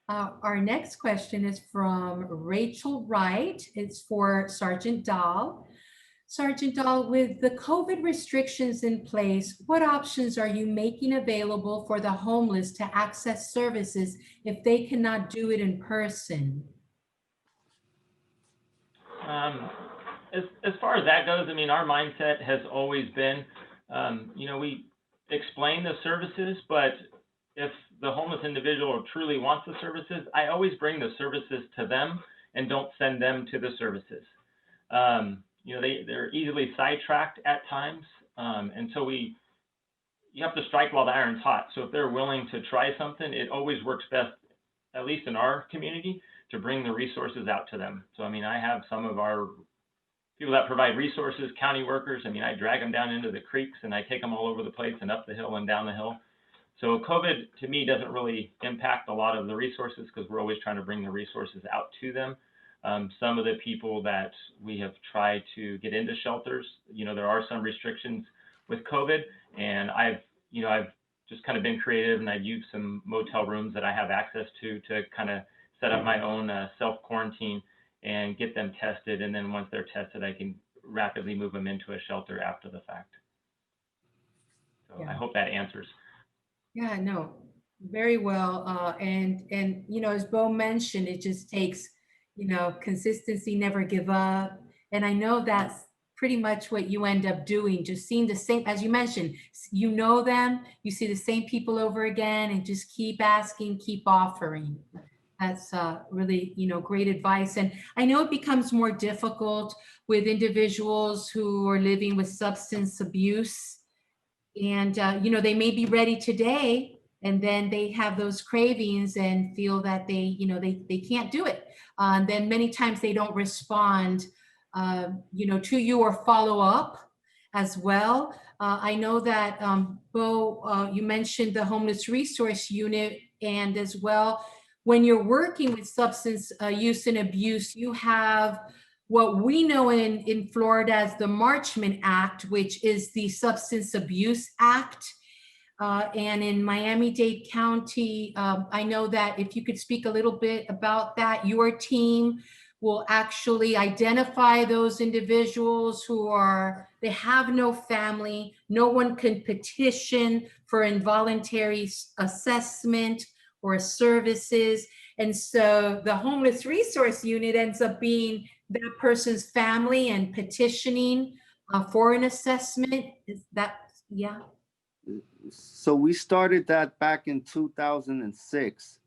Our next question is from Rachel Wright. It's for Sergeant Dahl. Sergeant Dahl, with the COVID restrictions in place, what options are you making available for the homeless to access services if they cannot do it in person? As far as that goes, I mean, our mindset has always been, we explain the services, but if the homeless individual truly wants the services, I always bring the services to them and don't send them to the services. They're easily sidetracked at times. And so you have to strike while the iron's hot. So if they're willing to try something, it always works best, at least in our community, to bring the resources out to them. So, I mean, I have some of our people that provide resources, county workers. I mean, I drag them down into the creeks and I take them all over the place and up the hill and down the hill. So COVID, to me, doesn't really impact a lot of the resources because we're always trying to bring the resources out to them. Some of the people that we have tried to get into shelters, there are some restrictions with COVID, and I've just kind of been creative, and I've used some motel rooms that I have access to kind of set up my own self-quarantine and get them tested. And then once they're tested, I can rapidly move them into a shelter after the fact. So yeah. I hope that answers. Yeah, no, very well. And as Bo mentioned, it just takes, consistency, never give up. And I know that's pretty much what you end up doing, just seeing the same, as you mentioned, them, you see the same people over again and just keep asking, keep offering. That's really, great advice. And I know it becomes more difficult with individuals who are living with substance abuse. And, they may be ready today, and then they have those cravings and feel that they can't do it. And then many times they don't respond, to you or follow up as well. I know that, Bo, you mentioned the Homeless Resource Unit, and as well, when you're working with substance use and abuse, you have what we know in Florida as the Marchman Act, which is the Substance Abuse Act. And in Miami-Dade County, I know that if you could speak a little bit about that, your team will actually identify those individuals they have no family, no one can petition for involuntary assessment or services. And so the Homeless Resource Unit ends up being that person's family and petitioning for an assessment. Is that, yeah? So we started that back in 2006,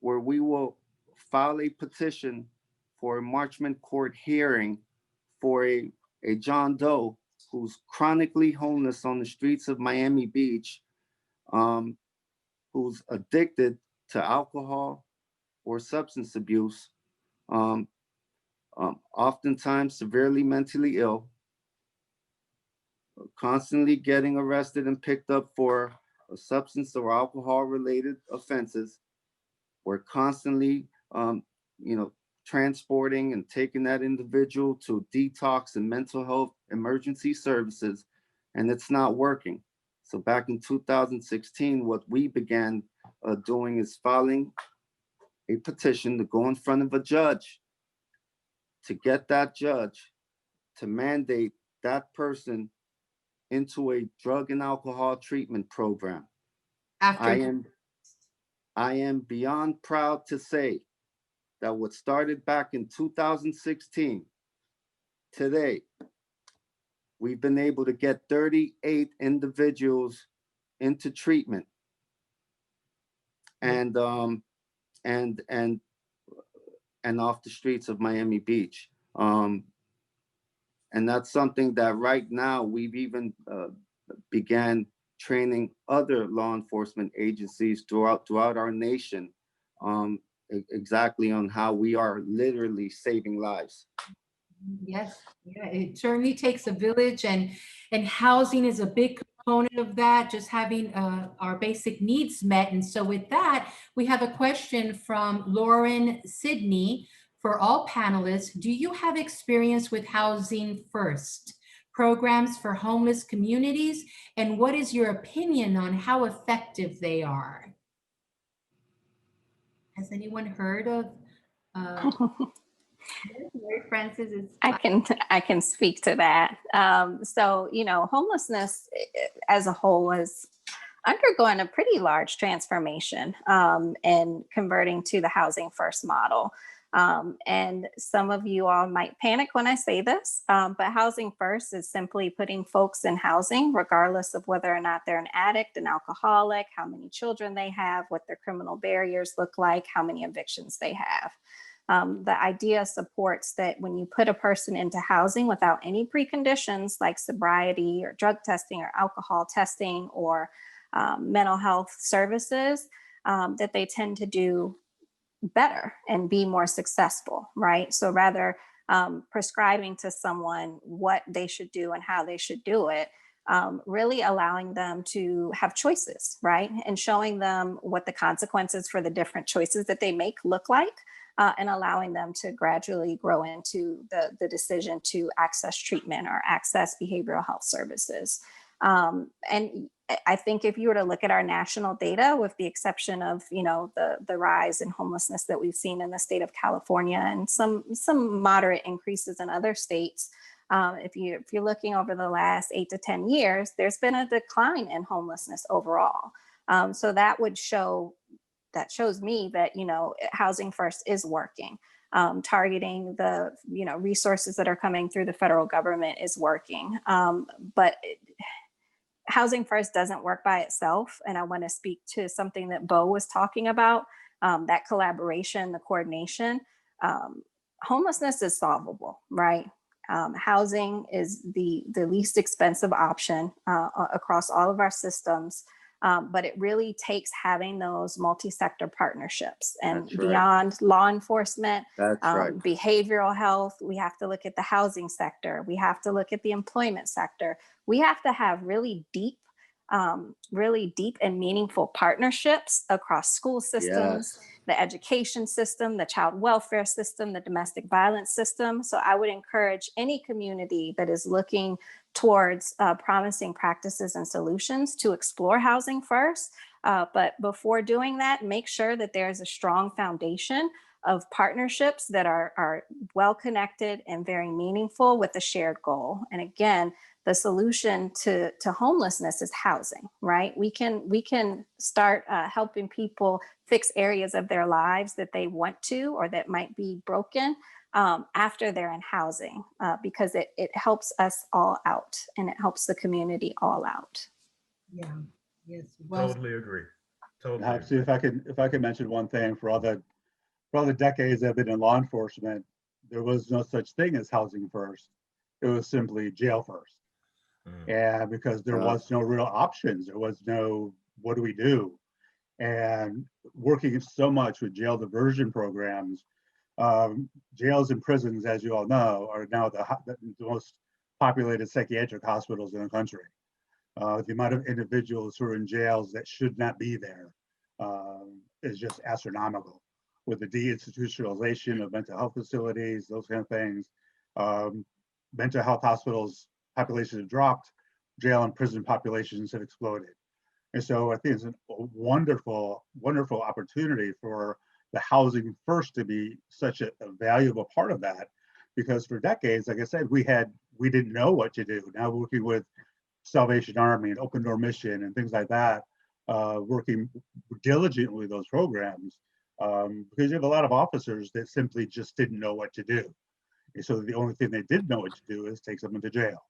where we will file a petition for a Marchman court hearing for a John Doe who's chronically homeless on the streets of Miami Beach, who's addicted to alcohol or substance abuse, oftentimes severely mentally ill. constantly getting arrested and picked up for substance or alcohol related offenses. We're constantly, transporting and taking that individual to detox and mental health emergency services, and it's not working. So back in 2016, what we began doing is filing a petition to go in front of a judge to get that judge to mandate that person into a drug and alcohol treatment program. After I am beyond proud to say that what started back in 2016, today, we've been able to get 38 individuals into treatment. And off the streets of Miami Beach. And that's something that right now we've even began training other law enforcement agencies throughout our nation exactly on how we are literally saving lives. Yes, yeah, it certainly takes a village, and housing is a big component of that, just having our basic needs met. And so with that, we have a question from Lauren Sidney for all panelists. Do you have experience with Housing First programs for homeless communities? And what is your opinion on how effective they are? Has anyone heard of Mary Francis? I can speak to that. So, homelessness as a whole is undergoing a pretty large transformation and converting to the Housing First model. And some of you all might panic when I say this, but Housing First is simply putting folks in housing, regardless of whether or not they're an addict, an alcoholic, how many children they have, what their criminal barriers look like, how many evictions they have. The idea supports that when you put a person into housing without any preconditions like sobriety or drug testing or alcohol testing or mental health services, that they tend to do better and be more successful, right? So rather prescribing to someone what they should do and how they should do it, really allowing them to have choices, right? And showing them what the consequences for the different choices that they make look like, and allowing them to gradually grow into the decision to access treatment or access behavioral health services. And I think if you were to look at our national data, with the exception of the rise in homelessness that we've seen in the state of California and some moderate increases in other states, if you're looking over the last 8 to 10 years, there's been a decline in homelessness overall. So that shows me that Housing First is working. Targeting the resources that are coming through the federal government is working, but Housing First doesn't work by itself. And I want to speak to something that Bo was talking about, that collaboration, the coordination. Homelessness is solvable, right? Housing is the least expensive option across all of our systems. But it really takes having those multi-sector partnerships and beyond law enforcement, behavioral health. We have to look at the housing sector. We have to look at the employment sector. We have to have really deep and meaningful partnerships across school systems, the education system, the child welfare system, the domestic violence system. So I would encourage any community that is looking towards promising practices and solutions to explore Housing First. But before doing that, make sure that there's a strong foundation of partnerships that are well connected and very meaningful with a shared goal. And again, the solution to homelessness is housing, right? We can start helping people fix areas of their lives that they want to or that might be broken after they're in housing, because it helps us all out and it helps the community all out. Yeah. Yes. Well, Totally agree. Totally. Absolutely. If I could mention one thing, for all the decades I've been in law enforcement, there was no such thing as Housing First. It was simply jail first. And because there was no real options, there was no, what do we do? And working so much with jail diversion programs, jails and prisons, as you all know, are now the most populated psychiatric hospitals in the country. The amount of individuals who are in jails that should not be there is just astronomical. With the deinstitutionalization of mental health facilities, those kind of things, mental health hospitals populations have dropped, jail and prison populations have exploded. And so I think it's a wonderful, wonderful opportunity for the housing first to be such a valuable part of that, because for decades, like I said, we didn't know what to do. Now working with Salvation Army and Open Door Mission and things like that, working diligently with those programs, because you have a lot of officers that simply just didn't know what to do. And so the only thing they did know what to do is take someone to jail.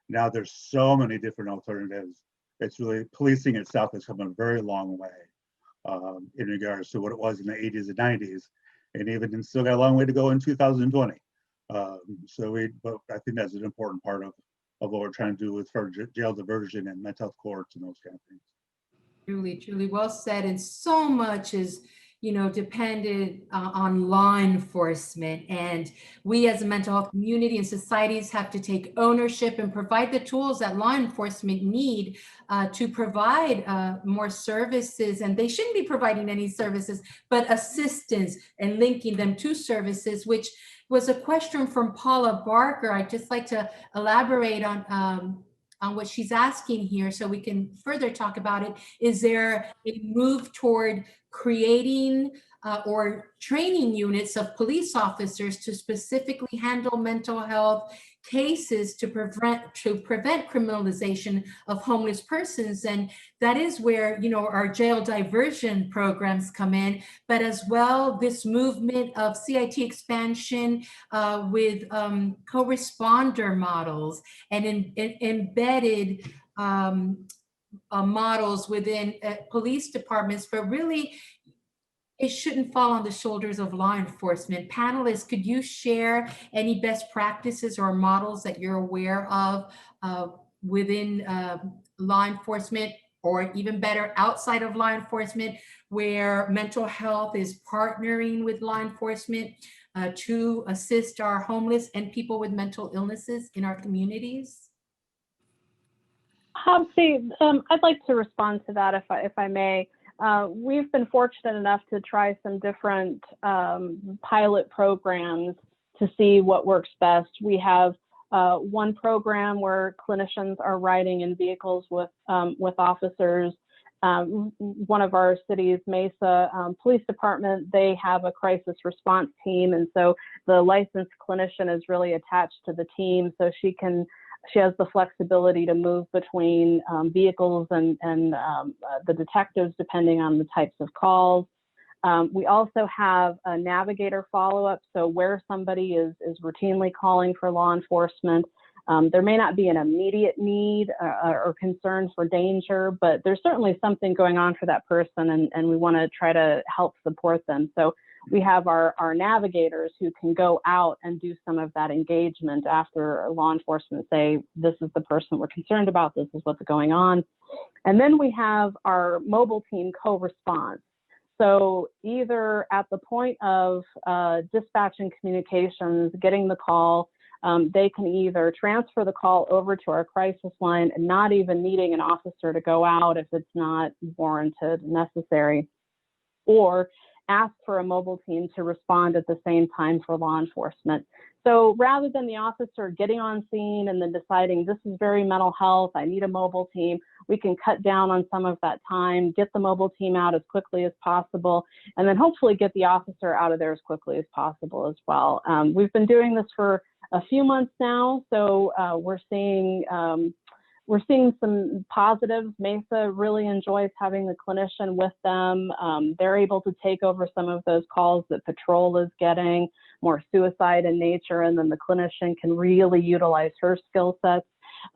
Now there's so many different alternatives. It's really, policing itself has come a very long way in regards to what it was in the 80s and 90s, and even still got a long way to go in 2020. But I think that's an important part of what we're trying to do with for jail diversion and mental health courts and those kind of things. Truly, truly well said. And so much is, dependent on law enforcement. And we as a mental health community and societies have to take ownership and provide the tools that law enforcement need to provide more services. And they shouldn't be providing any services, but assistance and linking them to services, which was a question from Paula Barker. I'd just like to elaborate on what she's asking here so we can further talk about it. Is there a move toward creating or training units of police officers to specifically handle mental health cases to prevent criminalization of homeless persons? And that is where, our jail diversion programs come in, but as well, this movement of CIT expansion with co-responder models and embedded models within police departments, but really it shouldn't fall on the shoulders of law enforcement. Panelists, could you share any best practices or models that you're aware of within law enforcement, or even better, outside of law enforcement, where mental health is partnering with law enforcement to assist our homeless and people with mental illnesses in our communities? I'd like to respond to that if I may. We've been fortunate enough to try some different pilot programs to see what works best. We have one program where clinicians are riding in vehicles with officers. One of our city's Mesa Police Department, they have a crisis response team, and so the licensed clinician is really attached to the team, so she has the flexibility to move between vehicles and the detectives depending on the types of calls. We also have a navigator follow-up, so where somebody is routinely calling for law enforcement, there may not be an immediate need or concern for danger, but there's certainly something going on for that person, and we want to try to help support them. So we have our navigators who can go out and do some of that engagement after law enforcement say, this is the person we're concerned about, this is what's going on. And then we have our mobile team co-response. So either at the point of dispatching communications, getting the call, they can either transfer the call over to our crisis line and not even needing an officer to go out if it's not warranted, necessary, or ask for a mobile team to respond at the same time for law enforcement. So rather than the officer getting on scene and then deciding this is very mental health, I need a mobile team, we can cut down on some of that time, get the mobile team out as quickly as possible, and then hopefully get the officer out of there as quickly as possible as well. We've been doing this for a few months now, so we're seeing some positives. Mesa really enjoys having the clinician with them. They're able to take over some of those calls that patrol is getting, more suicide in nature, and then the clinician can really utilize her skill sets.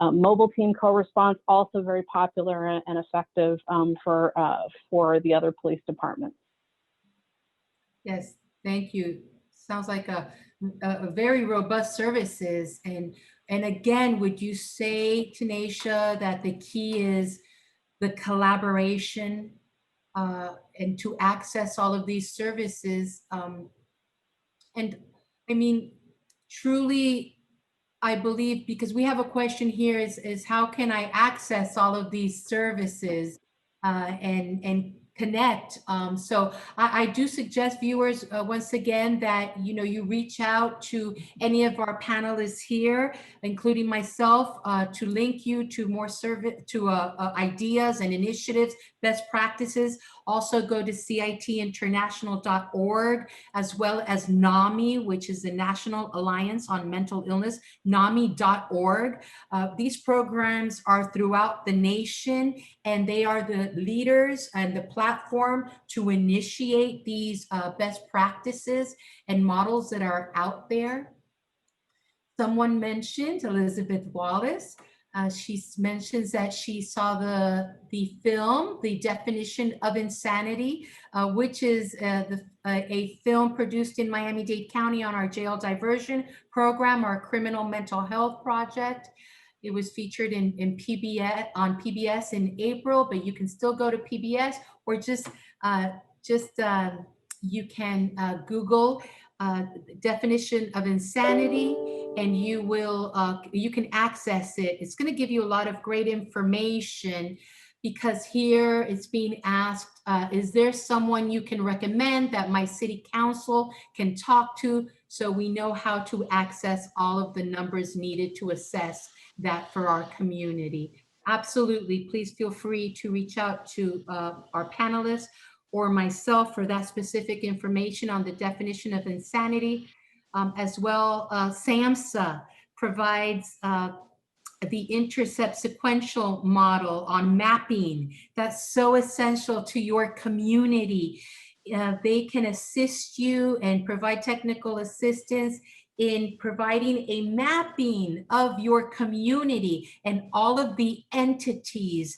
Mobile team co-response, also very popular and effective for the other police departments. Yes, thank you. Sounds like a very robust services. And again, would you say, Tanisha, that the key is the collaboration and to access all of these services? And I mean, truly, I believe, because we have a question here, is how can I access all of these services and connect? So I do suggest viewers, once again, that you reach out to any of our panelists here, including myself, to link you to more ideas and initiatives, best practices. Also go to citinternational.org, as well as NAMI, which is the National Alliance on Mental Illness, NAMI.org. These programs are throughout the nation, and they are the leaders and the platform to initiate these best practices and models that are out there. Someone mentioned Elizabeth Wallace. She mentions that she saw the film, The Definition of Insanity, which is a film produced in Miami-Dade County on our jail diversion program, our criminal mental health project. It was featured on PBS in April, but you can still go to PBS, or you can Google definition of insanity, and you can access it. It's going to give you a lot of great information, because here it's being asked, is there someone you can recommend that my city council can talk to, so we know how to access all of the numbers needed to assess that for our community? Absolutely. Please feel free to reach out to our panelists or myself for that specific information on the definition of insanity. As well, SAMHSA provides the intercept sequential model on mapping. That's so essential to your community. They can assist you and provide technical assistance in providing a mapping of your community and all of the entities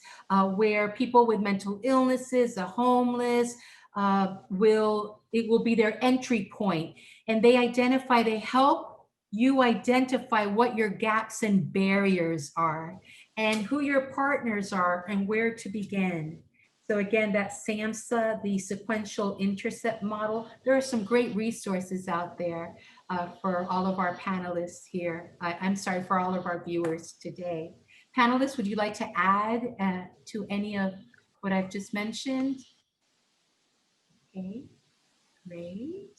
where people with mental illnesses, the homeless, it will be their entry point. And they help you identify what your gaps and barriers are, and who your partners are, and where to begin. So again, that's SAMHSA, the sequential intercept model. There are some great resources out there for all of our panelists here. I'm sorry, for all of our viewers today. Panelists, would you like to add to any of what I've just mentioned? Okay, great.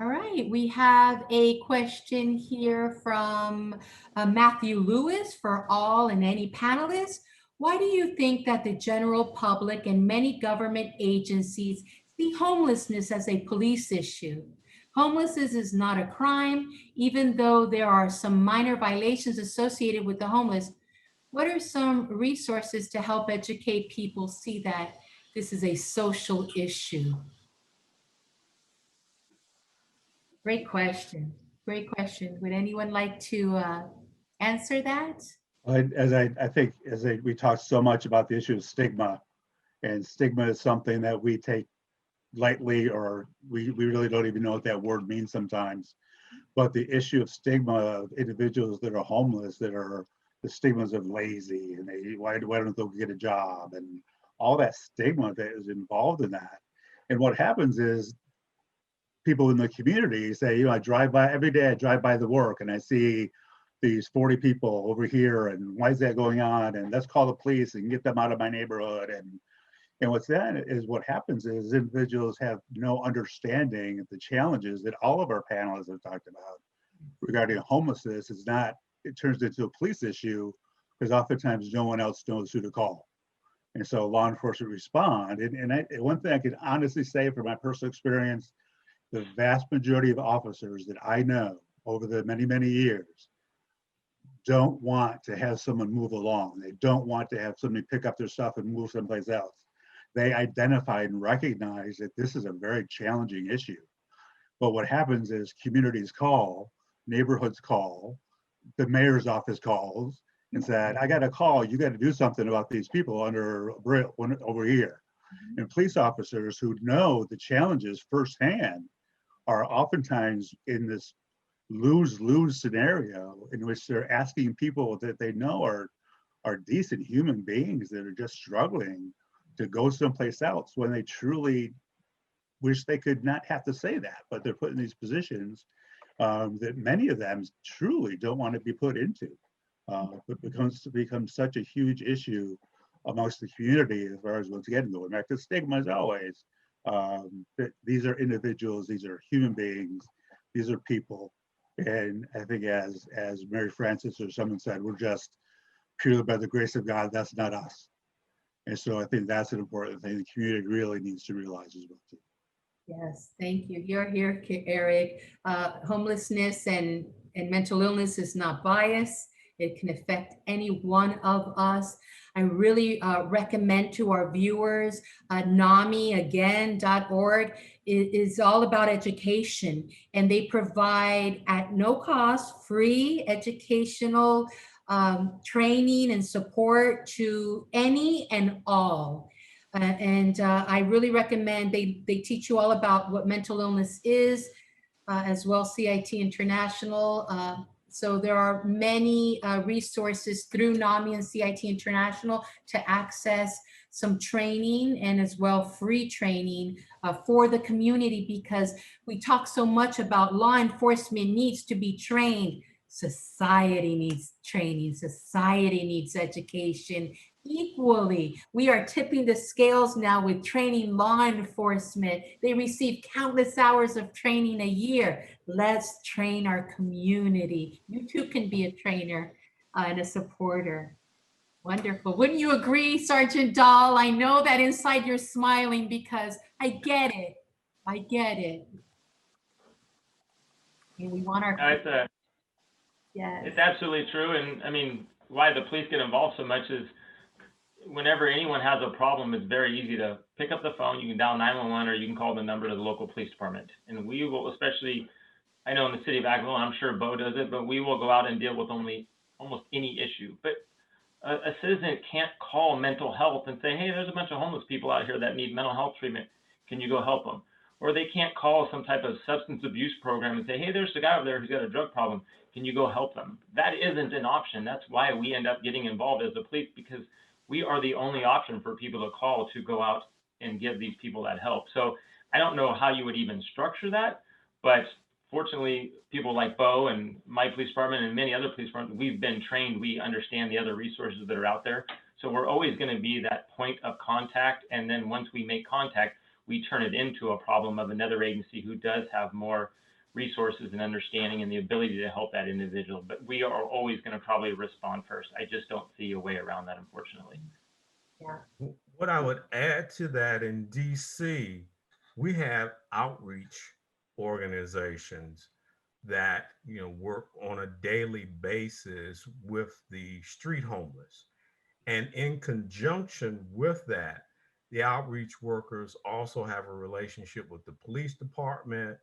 All right, we have a question here from Matthew Lewis for all and any panelists. Why do you think that the general public and many government agencies see homelessness as a police issue? Homelessness is not a crime, even though there are some minor violations associated with the homeless. What are some resources to help educate people see that this is a social issue? Great question. Great question. Would anyone like to answer that? We talked so much about the issue of stigma, and stigma is something that we take lightly, or we really don't even know what that word means sometimes. But the issue of stigma of individuals that are homeless, that are the stigmas of lazy, and why don't they get a job, and all that stigma that is involved in that. And what happens is people in the community say, I drive by every day, I drive by the work, and I see these 40 people over here, and why is that going on? And let's call the police and get them out of my neighborhood. And what happens is individuals have no understanding of the challenges that all of our panelists have talked about regarding homelessness. It turns into a police issue because oftentimes no one else knows who to call. And so law enforcement respond. One thing I can honestly say from my personal experience, the vast majority of officers that I know over the many, many years don't want to have someone move along. They don't want to have somebody pick up their stuff and move someplace else. They identify and recognize that this is a very challenging issue. But what happens is communities call, neighborhoods call, the mayor's office calls and said, I got a call, you got to do something about these people over here. And police officers who know the challenges firsthand are oftentimes in this lose-lose scenario in which they're asking people that they know are decent human beings that are just struggling to go someplace else, when they truly wish they could not have to say that, but they're put in these positions that many of them truly don't want to be put into. It becomes such a huge issue amongst the community as far as, once again, going back to stigma as always. That these are individuals, these are human beings, these are people. And I think as Mary Frances or someone said, we're just purely by the grace of God, that's not us. And so I think that's an important thing the community really needs to realize as well too. Yes, thank you. You're here, Eric. Homelessness and mental illness is not bias. It can affect any one of us. I really recommend to our viewers, NAMI.org is all about education, and they provide at no cost free educational training and support to any and all. I really recommend they teach you all about what mental illness is, as well CIT International. So there are many resources through NAMI and CIT International to access some training and as well free training for the community, because we talk so much about law enforcement needs to be trained. Society needs training. Society needs education equally. We are tipping the scales now with training law enforcement. They receive countless hours of training a year. Let's train our community. You too can be a trainer and a supporter. Wonderful. Wouldn't you agree, Sergeant Dahl? I know that inside you're smiling because I get it. I get it. And we want our... Yes. It's absolutely true. And I mean, why the police get involved so much is whenever anyone has a problem, it's very easy to pick up the phone. You can dial 911 or you can call the number to the local police department. And we will, especially, I know in the city of Agawam, I'm sure Bo does it, but we will go out and deal with almost any issue. But a citizen can't call mental health and say, hey, there's a bunch of homeless people out here that need mental health treatment. Can you go help them? Or they can't call some type of substance abuse program and say, hey, there's a guy over there who's got a drug problem. Can you go help them? That isn't an option. That's why we end up getting involved as the police, because we are the only option for people to call to go out and give these people that help. So I don't know how you would even structure that, but fortunately, people like Bo and my police department and many other police departments, we've been trained. We understand the other resources that are out there. So we're always going to be that point of contact. And then once we make contact, we turn it into a problem of another agency who does have more resources and understanding and the ability to help that individual. But we are always going to probably respond first. I just don't see a way around that, unfortunately. Yeah. What I would add to that, in DC, we have outreach organizations that work on a daily basis with the street homeless. And in conjunction with that, the outreach workers also have a relationship with the police department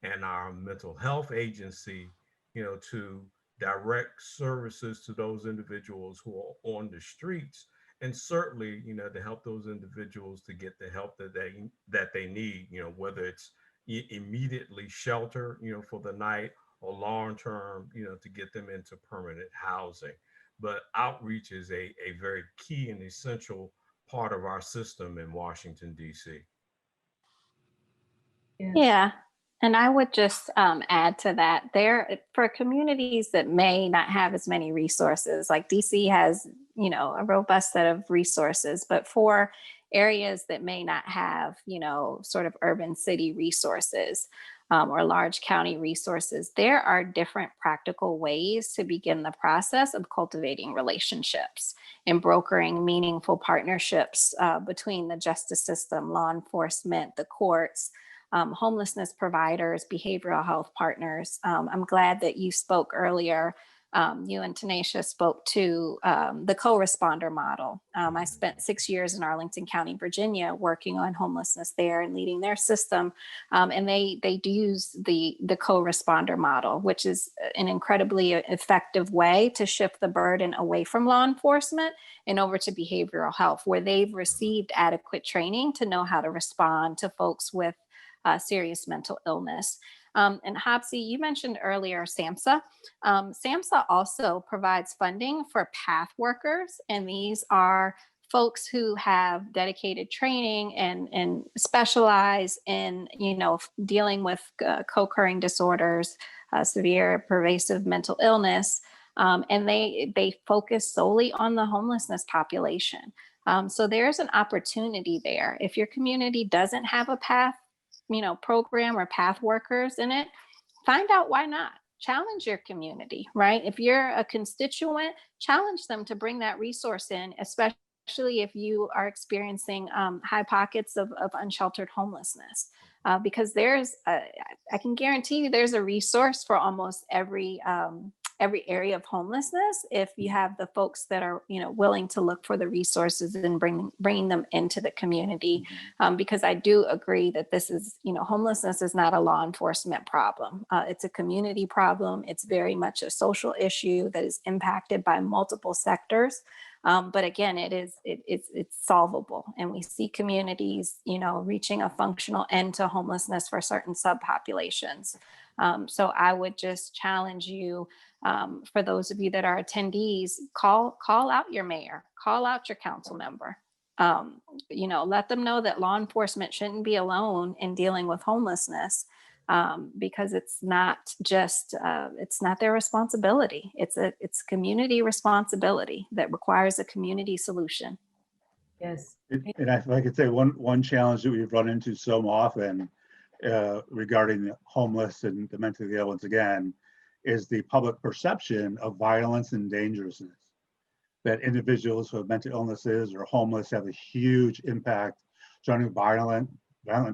and our mental health agency, to direct services to those individuals who are on the streets, and certainly, to help those individuals to get the help that they need, whether it's immediately shelter, for the night, or long-term, to get them into permanent housing. But outreach is a very key and essential part of our system in Washington, D.C. Yes. Yeah. And I would just add to that, for communities that may not have as many resources, like DC has, a robust set of resources, but for areas that may not have, sort of urban city resources or large county resources, there are different practical ways to begin the process of cultivating relationships and brokering meaningful partnerships between the justice system, law enforcement, the courts, homelessness providers, behavioral health partners. I'm glad that you spoke earlier. You and Tanisha spoke to the co-responder model. I spent 6 years in Arlington County, Virginia, working on homelessness there and leading their system. And they do use the co-responder model, which is an incredibly effective way to shift the burden away from law enforcement and over to behavioral health, where they've received adequate training to know how to respond to folks with serious mental illness. And Hopsy, you mentioned earlier SAMHSA. SAMHSA also provides funding for path workers, and these are folks who have dedicated training and specialize in, dealing with co-occurring disorders, severe pervasive mental illness, and they focus solely on the homelessness population. So there's an opportunity there. If your community doesn't have a path, program or path workers in it, find out why not. Challenge your community, right? If you're a constituent, challenge them to bring that resource in, especially if you are experiencing high pockets of unsheltered homelessness. Because I can guarantee you there's a resource for almost every area of homelessness if you have the folks that are willing to look for the resources and bringing them into the community. Because I do agree that this is, homelessness is not a law enforcement problem. It's a community problem. It's very much a social issue that is impacted by multiple sectors. But again, it's solvable, and we see communities, reaching a functional end to homelessness for certain subpopulations. So I would just challenge you, for those of you that are attendees, call out your mayor, call out your council member. Let them know that law enforcement shouldn't be alone in dealing with homelessness. Because it's not just it's not their responsibility. It's community responsibility that requires a community solution. Yes. And if I could say one challenge that we've run into so often regarding the homeless and the mentally ill, once again, is the public perception of violence and dangerousness. That individuals who have mental illnesses or homeless have a huge impact on violent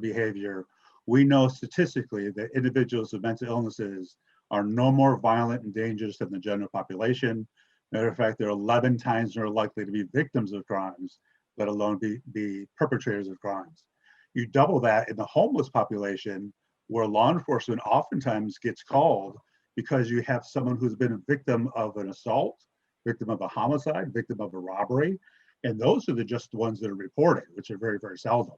behavior. We know statistically that individuals with mental illnesses are no more violent and dangerous than the general population. Matter of fact, they're 11 times more likely to be victims of crimes, let alone be perpetrators of crimes. You double that in the homeless population, where law enforcement oftentimes gets called because you have someone who's been a victim of an assault, victim of a homicide, victim of a robbery, and those are just the ones that are reported, which are very, very seldom.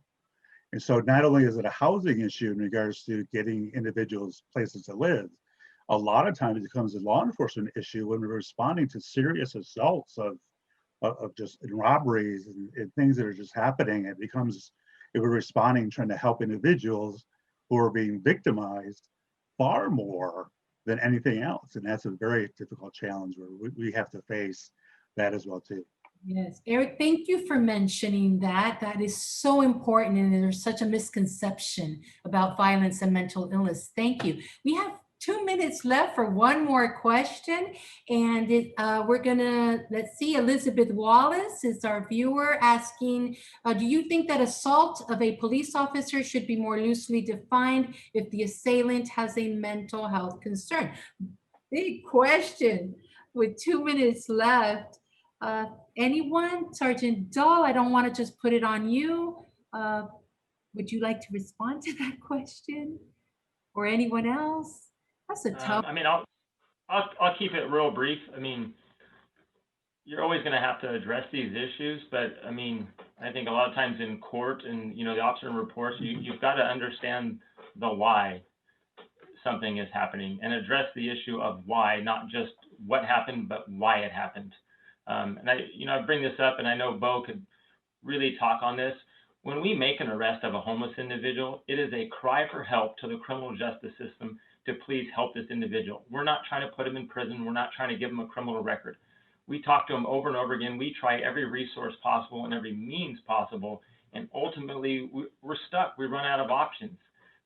And so not only is it a housing issue in regards to getting individuals places to live, a lot of times it becomes a law enforcement issue when we're responding to serious assaults of just robberies and things that are just happening. It becomes, if we're responding, trying to help individuals who are being victimized far more than anything else. And that's a very difficult challenge where we have to face that as well too. Yes, Eric, thank you for mentioning that. That is so important, and there's such a misconception about violence and mental illness. Thank you. We have 2 minutes left for one more question, and we're gonna, let's see, Elizabeth Wallace is our viewer asking, do you think that assault of a police officer should be more loosely defined if the assailant has a mental health concern? Big question with 2 minutes left. Anyone? Sergeant Dahl, I don't want to just put it on you. Would you like to respond to that question? Or anyone else? That's a tough. I mean, I'll keep it real brief. I mean, you're always going to have to address these issues, but I mean, I think a lot of times in court and, the officer reports, you've got to understand the why something is happening and address the issue of why, not just what happened, but why it happened. And I bring this up, and I know Bo could really talk on this. When we make an arrest of a homeless individual, it is a cry for help to the criminal justice system to please help this individual. We're not trying to put him in prison. We're not trying to give him a criminal record. We talk to him over and over again. We try every resource possible and every means possible, and ultimately we're stuck. We run out of options.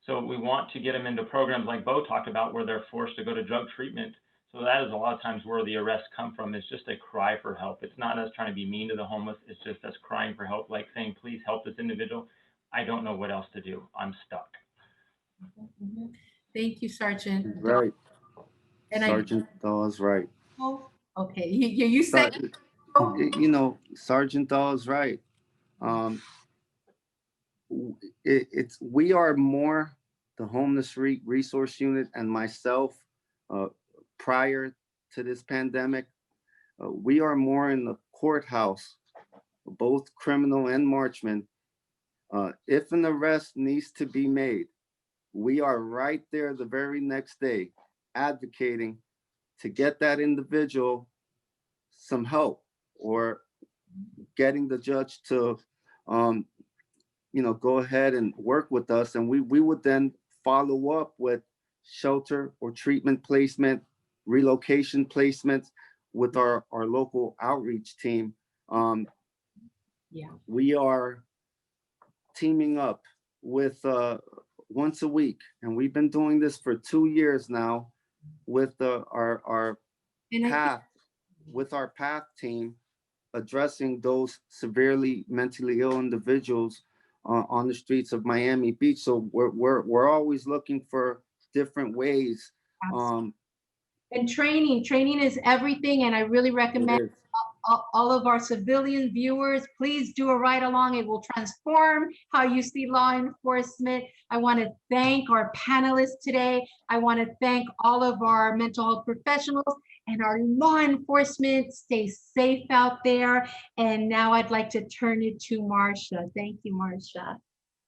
So we want to get them into programs like Bo talked about, where they're forced to go to drug treatment. So that is a lot of times where the arrests come from. It's just a cry for help. It's not us trying to be mean to the homeless. It's just us crying for help, like saying, please help this individual. I don't know what else to do. I'm stuck. Thank you, Sergeant. Right. And Sergeant Dahl is right. Oh, okay. You said, Sergeant Dahl is right. We are more, the homeless resource unit and myself, prior to this pandemic, we are more in the courthouse, both criminal and marchman. If an arrest needs to be made, we are right there the very next day advocating to get that individual some help, or getting the judge to, go ahead and work with us. And we would then follow up with shelter or treatment placement, relocation placements with our local outreach team. We are teaming up with once a week, and we've been doing this for 2 years now with our PATH team, addressing those severely mentally ill individuals on the streets of Miami Beach. So we're always looking for different ways. And training is everything, and I really recommend all of our civilian viewers, please do a ride along. It will transform how you see law enforcement. I want to thank our panelists today. I want to thank all of our mental health professionals and our law enforcement. Stay safe out there. And now I'd like to turn it to Marsha. Thank you, Marsha.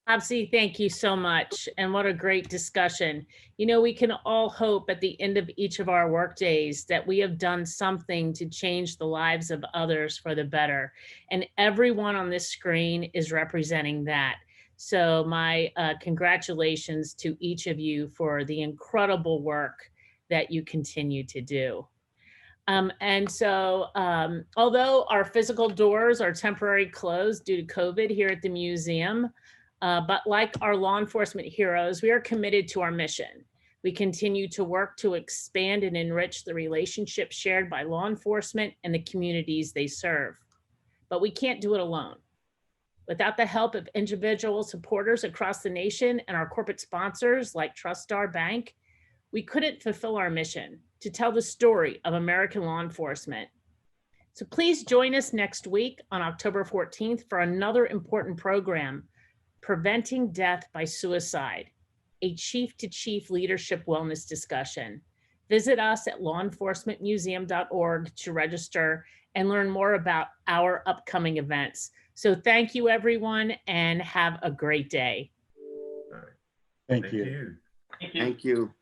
Absi, thank you so much. And what a great discussion. We can all hope at the end of each of our work days that we have done something to change the lives of others for the better. And everyone on this screen is representing that. So my congratulations to each of you for the incredible work that you continue to do. Although our physical doors are temporarily closed due to COVID here at the museum, but like our law enforcement heroes, we are committed to our mission. We continue to work to expand and enrich the relationships shared by law enforcement and the communities they serve. But we can't do it alone. Without the help of individual supporters across the nation and our corporate sponsors like TrustStar Bank, we couldn't fulfill our mission to tell the story of American law enforcement. So please join us next week on October 14th for another important program, Preventing Death by Suicide, a chief-to-chief leadership wellness discussion. Visit us at lawenforcementmuseum.org to register and learn more about our upcoming events. So thank you, everyone, and have a great day. Thank you. Thank you. Thank you.